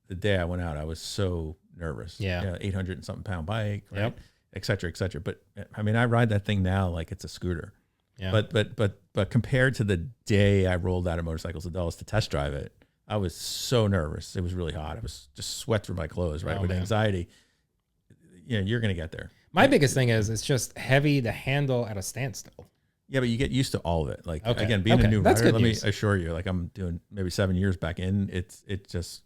the day I went out, I was so nervous. Yeah. 800 and something pound bike, right? Yep. Et cetera, et cetera. But I mean, I ride that thing now like it's a scooter. Yeah. But compared to the day I rolled out of Motorcycles of Dulles to test drive it, I was so nervous. It was really hot. I was just sweat through my clothes, right? Oh, With man. anxiety. You're going to get there. My biggest thing is it's just heavy to handle at a standstill. Yeah, but you get used to all of it. Like Okay. again, being a Okay. new That's rider, good let news. me assure you, like I'm doing maybe 7 years back in, it just,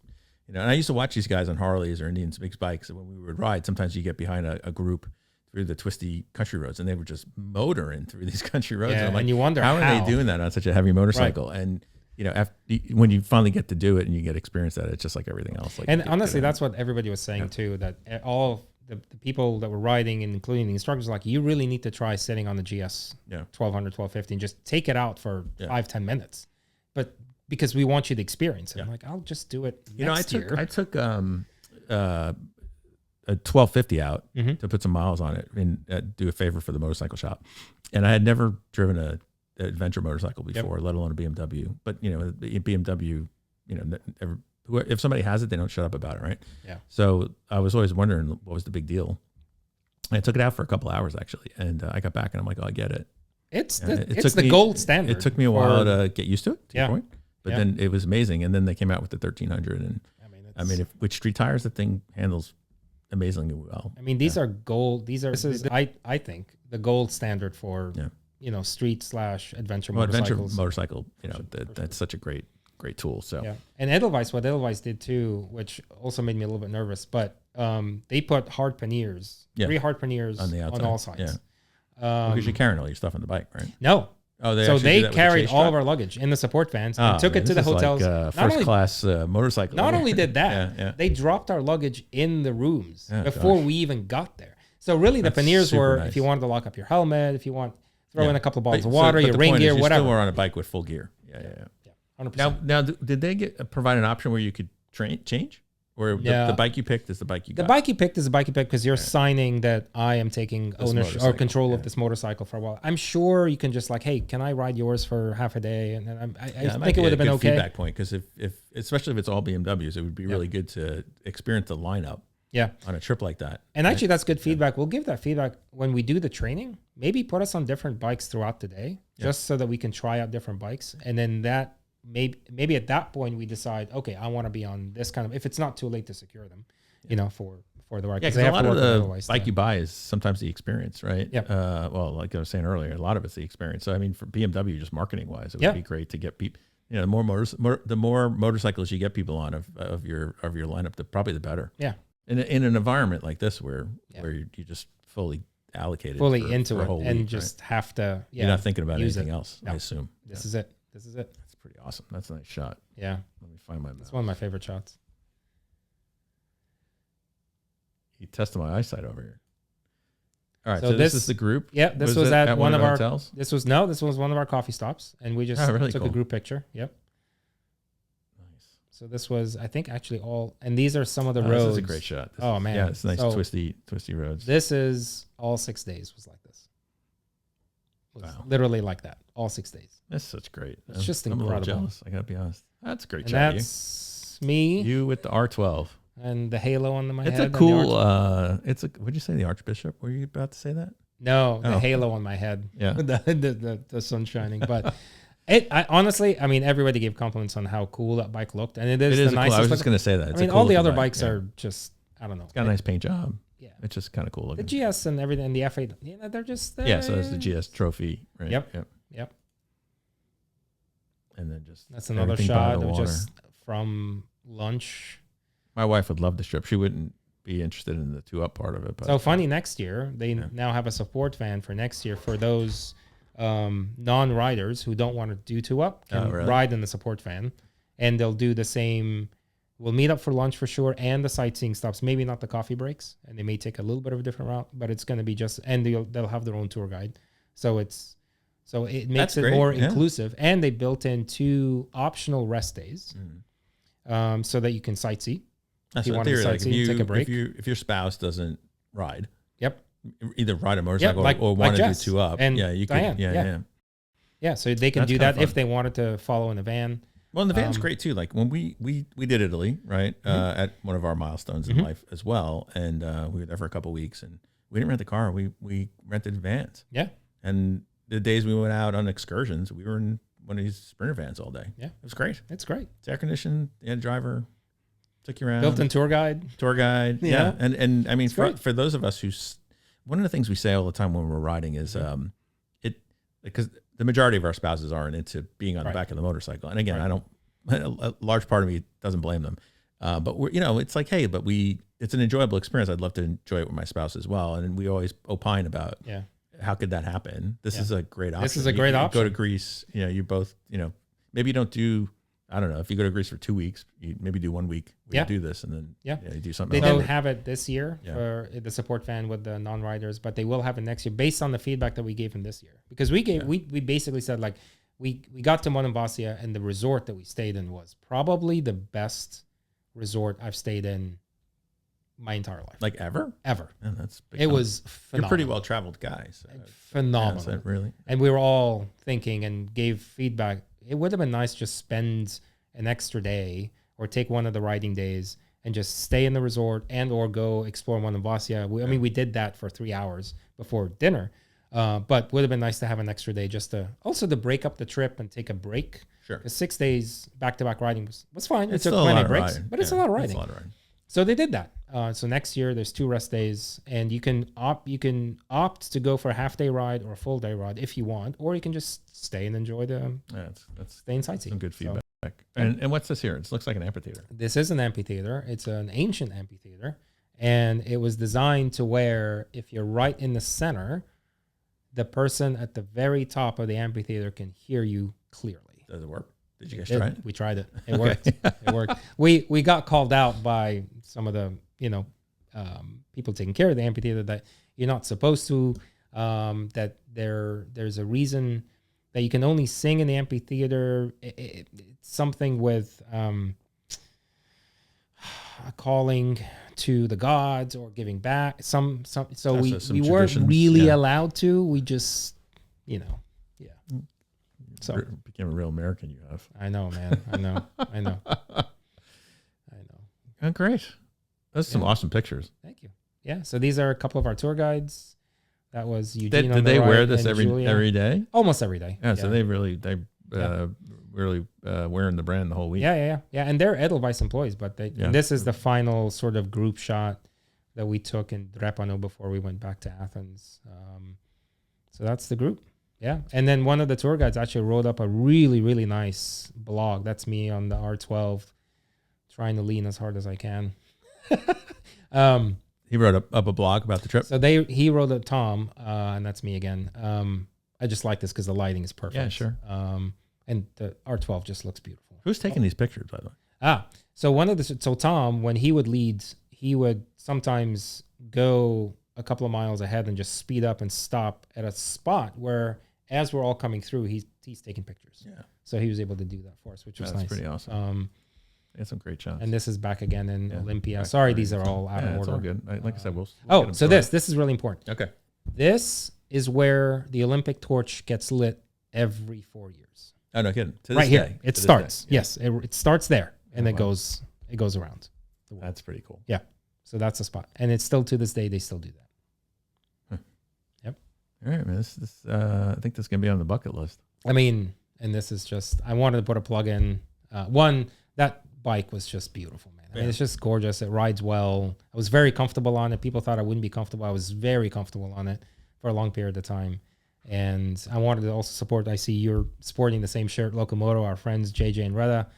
and I used to watch these guys on Harleys or Indian big bikes. And when we would ride, sometimes you get behind a group through the twisty country roads and they were just motoring through these country roads. Yeah, and I'm like, and you wonder how are how. they doing that on such a heavy motorcycle? And when you finally get to do it and you get experience at it, it's just like everything else. Like And you get honestly, good at that's what everybody was saying too, that all the people that were riding and including the instructors, like, you really need to try sitting on the GS 1200, 1250 and just take it out for 5-10 minutes. But because we want you to experience it. I'm like, I'll just do it next year. I took a 1250 out to put some miles on it and do a favor for the motorcycle shop. And I had never driven a adventure motorcycle before, let alone a BMW. But, you know, BMW, you know, if somebody has it, they don't shut up about it, right? Yeah. So I was always wondering what was the big deal. And I took it out for a couple of hours actually, and I got back and I'm like, oh, I get it. It's the gold standard. It took me a while to get used to it. To your point, but then it was amazing. And then they came out with the 1300, and I mean, with street tires, the thing handles amazingly well. I mean, these are gold. This is I think the gold standard for you know, street/adventure motorcycles. Adventure motorcycle, you know, that's such a great tool. So and Edelweiss, what Edelweiss did too, which also made me a little bit nervous, but they put hard panniers, 3 hard panniers on all sides. Because you're carrying all your stuff on the bike, right? No. Oh, they carried all of our luggage in the support vans and took it to the hotels. Like, first class motorcycle. Not only did that, they dropped our luggage in the rooms before we even got there. So really, the panniers were if you wanted to lock up your helmet, if you want throw in a couple of bottles of water, your rain gear, whatever. You still were on a bike with full gear. Yeah. 100%. Now, did they provide an option where you could change? Or the bike you picked is the bike you got? The bike you picked is the bike you picked because you're signing that I am taking ownership or control of this motorcycle for a while. I'm sure you can just like, hey, can I ride yours for half a day? And then I think it would have been okay. Feedback point, because if especially if it's all BMWs, it would be really good to experience the lineup. On a trip like that. And actually, that's good feedback. We'll give that feedback when we do the training. Maybe put us on different bikes throughout the day, just so that we can try out different bikes. And then that maybe at that point we decide, okay, I want to be on this kind of. If it's not too late to secure them, you know, for the ride. Yeah, because a lot of the bike you buy is sometimes the experience, right? Yeah. Well, like I was saying earlier, a lot of it's the experience. So I mean, for BMW, just marketing wise, it would be great to get people. You know, the more motorcycles you get people on of your lineup, probably the better. Yeah. In an environment like this where you just fully allocated into it and week, just have to you're not thinking about anything else. No. I assume this is it. That's pretty awesome. That's a nice shot. Yeah, let me find my mouse. It's one of my favorite shots. You tested my eyesight over here. All right, so this is the group. Yeah, this was at one of our hotels. This was one of our coffee stops, and we just took a group picture. Yep. So this was, I think, actually all, and these are some of the roads. This is a great shot. Man. Yeah, it's nice, twisty roads. This is all 6 days was like this. Literally like that, all 6 days. That's such great. It's just incredible. I'm a little jealous, I gotta be honest. That's a great shot. That's me. You with the R12. And the halo on my head. It's a cool, what'd you say, the Archbishop? Were you about to say that? No, the halo on my head. Yeah. the sun shining, but... honestly, I mean, everybody gave compliments on how cool that bike looked, and it is the nicest. Cool. I was just going to say that. I mean, all the other bikes are just, I don't know. It's got a nice paint job. Yeah, it's just kind of cool looking. The GS and everything, and the F8, they're just. So it's the GS trophy, right? Yep. And then that's another shot of just from lunch. My wife would love this trip. She wouldn't be interested in the 2-up part of it. But so funny, next year they now have a support van for next year for those. Non-riders who don't want to do 2-up can ride in the support van, and they'll do the same. We'll meet up for lunch for sure, and the sightseeing stops. Maybe not the coffee breaks, and they may take a little bit of a different route, but it's going to be just. And they'll have their own tour guide, so it makes it more inclusive. And they built in 2 optional rest days, so that you can sightsee. That's if you want to sightsee, take a break. If your spouse doesn't ride. Yep. Either ride a motorcycle or want to do 2-up. And you Diane, can. Yeah, so they can do that if they wanted to follow in a van. Well, and the van's great too. Like when we did Italy, right, at one of our milestones in life as well, and we were there for a couple of weeks, and we didn't rent the car. We rented vans. Yeah. And the days we went out on excursions, we were in one of these Sprinter vans all day. Yeah. It was great. It's great. It's air conditioned. The driver took you around. Built-in tour guide. Yeah. And I mean, for those of us who... One of the things we say all the time when we're riding is because the majority of our spouses aren't into being on the back of the motorcycle. And again, a large part of me doesn't blame them. But we're, it's like, hey, it's an enjoyable experience. I'd love to enjoy it with my spouse as well. And we always opine about how could that happen? This is a great option. This is a great option. Go to Greece, you both, maybe you don't do I don't know, if you go to Greece for 2 weeks, you maybe do 1 week. We do this, and then you do something They else. didn't have it this year for the support fan with the non-riders, but they will have it next year based on the feedback that we gave them this year. Because we basically said, like, we got to Monemvasia, and the resort that we stayed in was probably the best resort I've stayed in my entire life. Like ever? Ever. Yeah, that's big. It was phenomenal. You're a pretty well-traveled guy. So phenomenal. Yeah, really? And we were all thinking and gave feedback. It would have been nice to just spend an extra day or take one of the riding days and just stay in the resort and or go explore Monemvasia. I mean, we did that for 3 hours before dinner, but would have been nice to have an extra day just to break up the trip and take a break. Sure. Because 6 days back-to-back riding was fine. It took still plenty a of lot of breaks, riding. but it's a lot of riding. It's a lot of riding. So they did that. So next year there's 2 rest days, and you can opt to go for a half-day ride or a full-day ride if you want, or you can just stay and enjoy That's stay and sightsee. some good feedback. So, and what's this here? It looks like an amphitheater. this is an amphitheater. It's an ancient amphitheater, and it was designed to where if you're right in the center, the person at the very top of the amphitheater can hear you clearly. Does it work? Did you guys try it? We tried it. It worked. It worked. We got called out by some of the people taking care of the amphitheater that you're not supposed to. That there's a reason that you can only sing in the amphitheater. It's something with a calling to the gods or giving back. So we weren't really allowed to. We just So became a real American. You have. I know, man. I know. Oh, great. That's some awesome pictures. Thank you. Yeah. So these are a couple of our tour guides. That was Eugene. Did they wear this every day? Almost every day. Yeah. So they really wearing the brand the whole week. Yeah. And they're Edelweiss employees, but and this is the final sort of group shot that we took in Drepano before we went back to Athens. So that's the group. Yeah. And then one of the tour guides actually wrote up a really, really nice blog. That's me on the R12 trying to lean as hard as I can. He wrote up a blog about the trip. So he wrote it, Tom, and that's me again. I just like this because the lighting is perfect. Yeah, sure. And the R12 just looks beautiful. Who's taking these pictures, by the way? So Tom, when he would lead, he would sometimes go a couple of miles ahead and just speed up and stop at a spot where, as we're all coming through, he's taking pictures. Yeah. So he was able to do that for us, which was nice. That's pretty awesome. Had some great shots. And this is back again in Olympia. Sorry, these are all out of order. It's all good. Like I said, we'll so this is really important. Okay. This is where the Olympic torch gets lit every 4 years. Oh, no kidding. To this right here. day. It starts. Yes. It starts there. And it goes around. That's pretty cool. Yeah. So that's the spot. And it's still to this day, they still do that. Huh. Yep. All right, man. I think this is going to be on the bucket list. I mean, and this is just, I wanted to put a plug in. That bike was just beautiful, man. I mean, it's just gorgeous. It rides well. I was very comfortable on it. People thought I wouldn't be comfortable. I was very comfortable on it for a long period of time. And I wanted to also support, I see you're sporting the same shirt, Locomoto, our friends, JJ and Reda.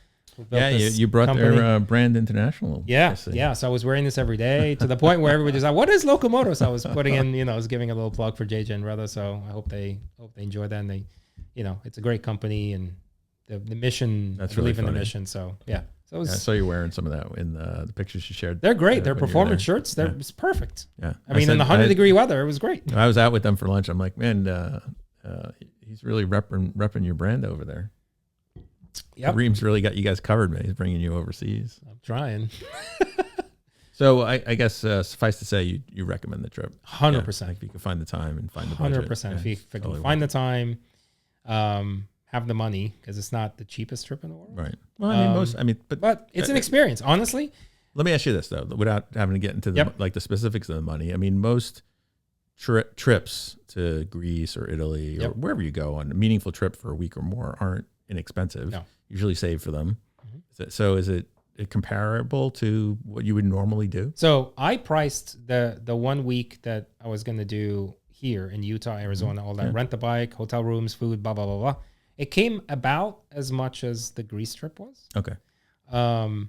Yeah, you brought their brand international. Yeah. So I was wearing this every day to the point where everybody's like, what is Locomoto? So I was putting in, I was giving a little plug for JJ and Reda. So I hope they enjoy that. And it's a great company and the mission, I believe in the mission. So yeah. So I saw you wearing some of that in the pictures you shared. They're great. They're performance shirts. It's perfect. Yeah. I mean, in the 100-degree weather, it was great. I was out with them for lunch. I'm like, man, he's really repping your brand over there. Yep. Karim's really got you guys covered, man. He's bringing you overseas. I'm trying. So I guess suffice to say, you recommend the trip. 100%. If you can find the time and find the budget. 100%. If you can find the time, have the money, because it's not the cheapest trip in the world. Right. Well, but it's an experience, honestly. Let me ask you this though, without having to get into the specifics of the money. I mean, most trips to Greece or Italy or wherever you go on a meaningful trip for a week or more aren't inexpensive. No. Usually save for them. Mm-hmm. Is it comparable to what you would normally do? So I priced the 1 week that I was going to do here in Utah, Arizona, all that, rent the bike, hotel rooms, food, blah, blah, blah, blah. It came about as much as the Greece trip was. Okay. And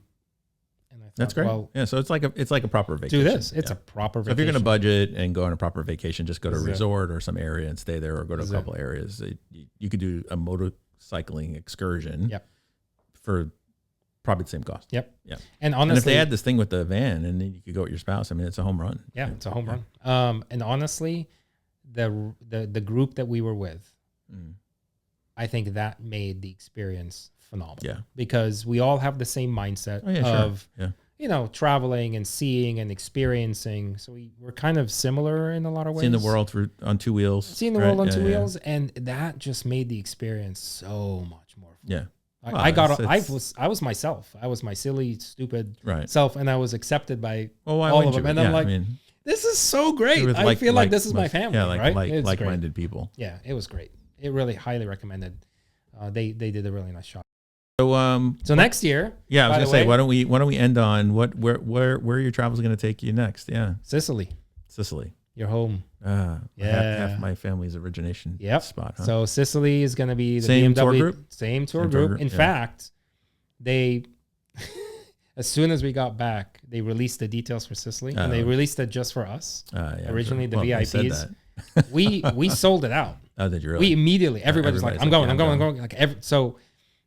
I thought, that's great. Well, yeah. So it's like a proper vacation. Do this. It's a proper vacation. So if you're going to budget and go on a proper vacation, just go to a resort or some area and stay there, or go to a couple areas. You could do a motorcycling excursion Yep. probably the same cost. Yep. Yeah. And And if honestly, they had this thing with the van and then you could go with your spouse, I mean, it's a home run. yeah, it's a home run. And honestly, the group that we were with, I think that made the experience phenomenal. Yeah. Because we all have the same mindset of, traveling and seeing and experiencing. So we're kind of similar in a lot of ways. Seeing the world on two wheels. Seeing the world on two wheels. And that just made the experience so much more fun. Yeah. I was myself. I was my silly, stupid self, and I was accepted by all of them. And I'm like, this is so great. I feel like this is my family. Yeah, right? like-minded people. Yeah, it was great. It really highly recommended. They did a really nice job. So next year, I was gonna say, why don't we end on where your travels are gonna take you next? Yeah, Sicily, your home. Half my family's origination spot. Huh? So Sicily is gonna be the same BMW tour group. Same tour group. In fact, they as soon as we got back, they released the details for Sicily, and they released it just for us. Originally, the VIPs. we sold it out. Oh, did you really? We immediately, everybody's like, I'm going. Like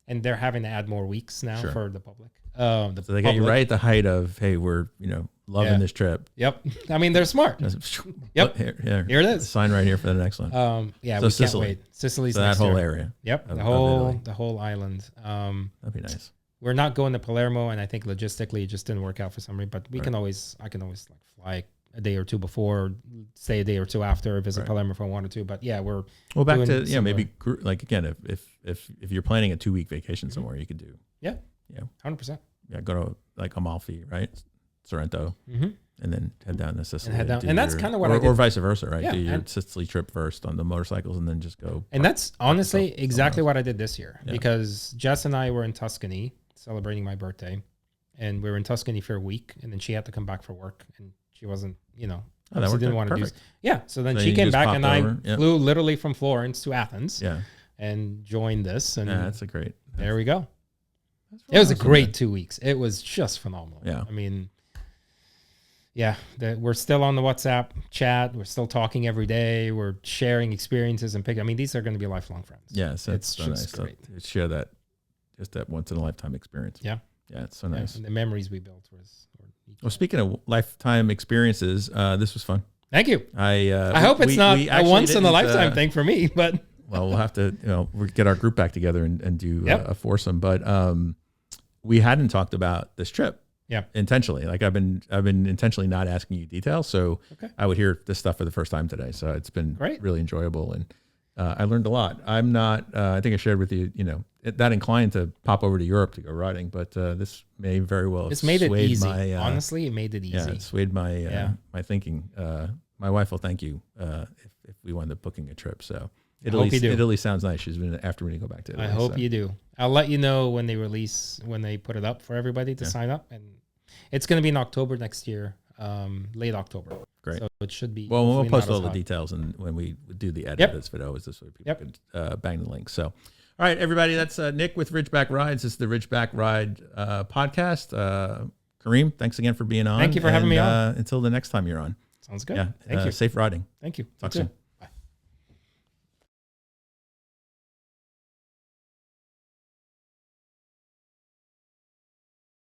and they're having to add more weeks now for the public. So they got you right at the height of, hey, we're loving this trip. Yep. I mean, they're smart. Yep. Here it is. Sign right here for the next one. So we Sicily. Can't wait. Sicily's that whole area. Yep. The whole island. That'd be nice. We're not going to Palermo, and I think logistically it just didn't work out for some reason. But I can always like fly a day or two before, stay a day or two after, visit Palermo if I wanted to. But yeah, we're back to maybe like again, if you're planning a 2-week vacation somewhere, you could do 100%. Yeah, go to like Amalfi, right, Sorrento, and then head down to Sicily, and that's kind of what I did. Or vice versa, right? Yeah, do your Sicily trip first on the motorcycles, and then just go. And that's honestly exactly what I did this year because Jess and I were in Tuscany celebrating my birthday, and we were in Tuscany for a week, and then she had to come back for work, and she wasn't, obviously didn't want to do. Yeah, so then she came back, and I flew literally from Florence to Athens. Yeah, and joined this, and that's a great. There we go. It was a great 2 weeks. It was just phenomenal. Yeah, I mean, we're still on the WhatsApp chat. We're still talking every day. We're sharing experiences and I mean, these are going to be lifelong friends. Yes, it's so just nice. great. So share that, just that once in a lifetime experience. Yeah, it's so nice. And the memories we built Well, speaking of lifetime experiences, this was fun. Thank you. I hope it's not a once in a lifetime thing for me, but well, we'll have to we'll get our group back together and do a foursome. But we hadn't talked about this trip. Yeah, intentionally. Like I've been intentionally not asking you details, so I would hear this stuff for the first time today. So it's been really enjoyable, and I learned a lot. I'm not. I think I shared with you, that inclined to pop over to Europe to go riding, but this may very well. It's made it easy. Honestly, it made it easy. Yeah, it swayed my my thinking. My wife will thank you if we wind up booking a trip. So Italy sounds nice. She's been after me to go back to Italy. I hope you do. I'll let you know when they put it up for everybody to sign up, and it's going to be in October next year, late October. Great. So it should be. Well, we'll post all the details and when we do the edit of this video, this way people could bang the link. So, all right, everybody, that's Nick with Ridgeback Rides. This is the Ridgeback Ride podcast. Karim, thanks again for being on. Thank you for having me on. Until the next time you're on. Sounds good. Yeah. Thank you. Safe riding. Thank you. Talk soon.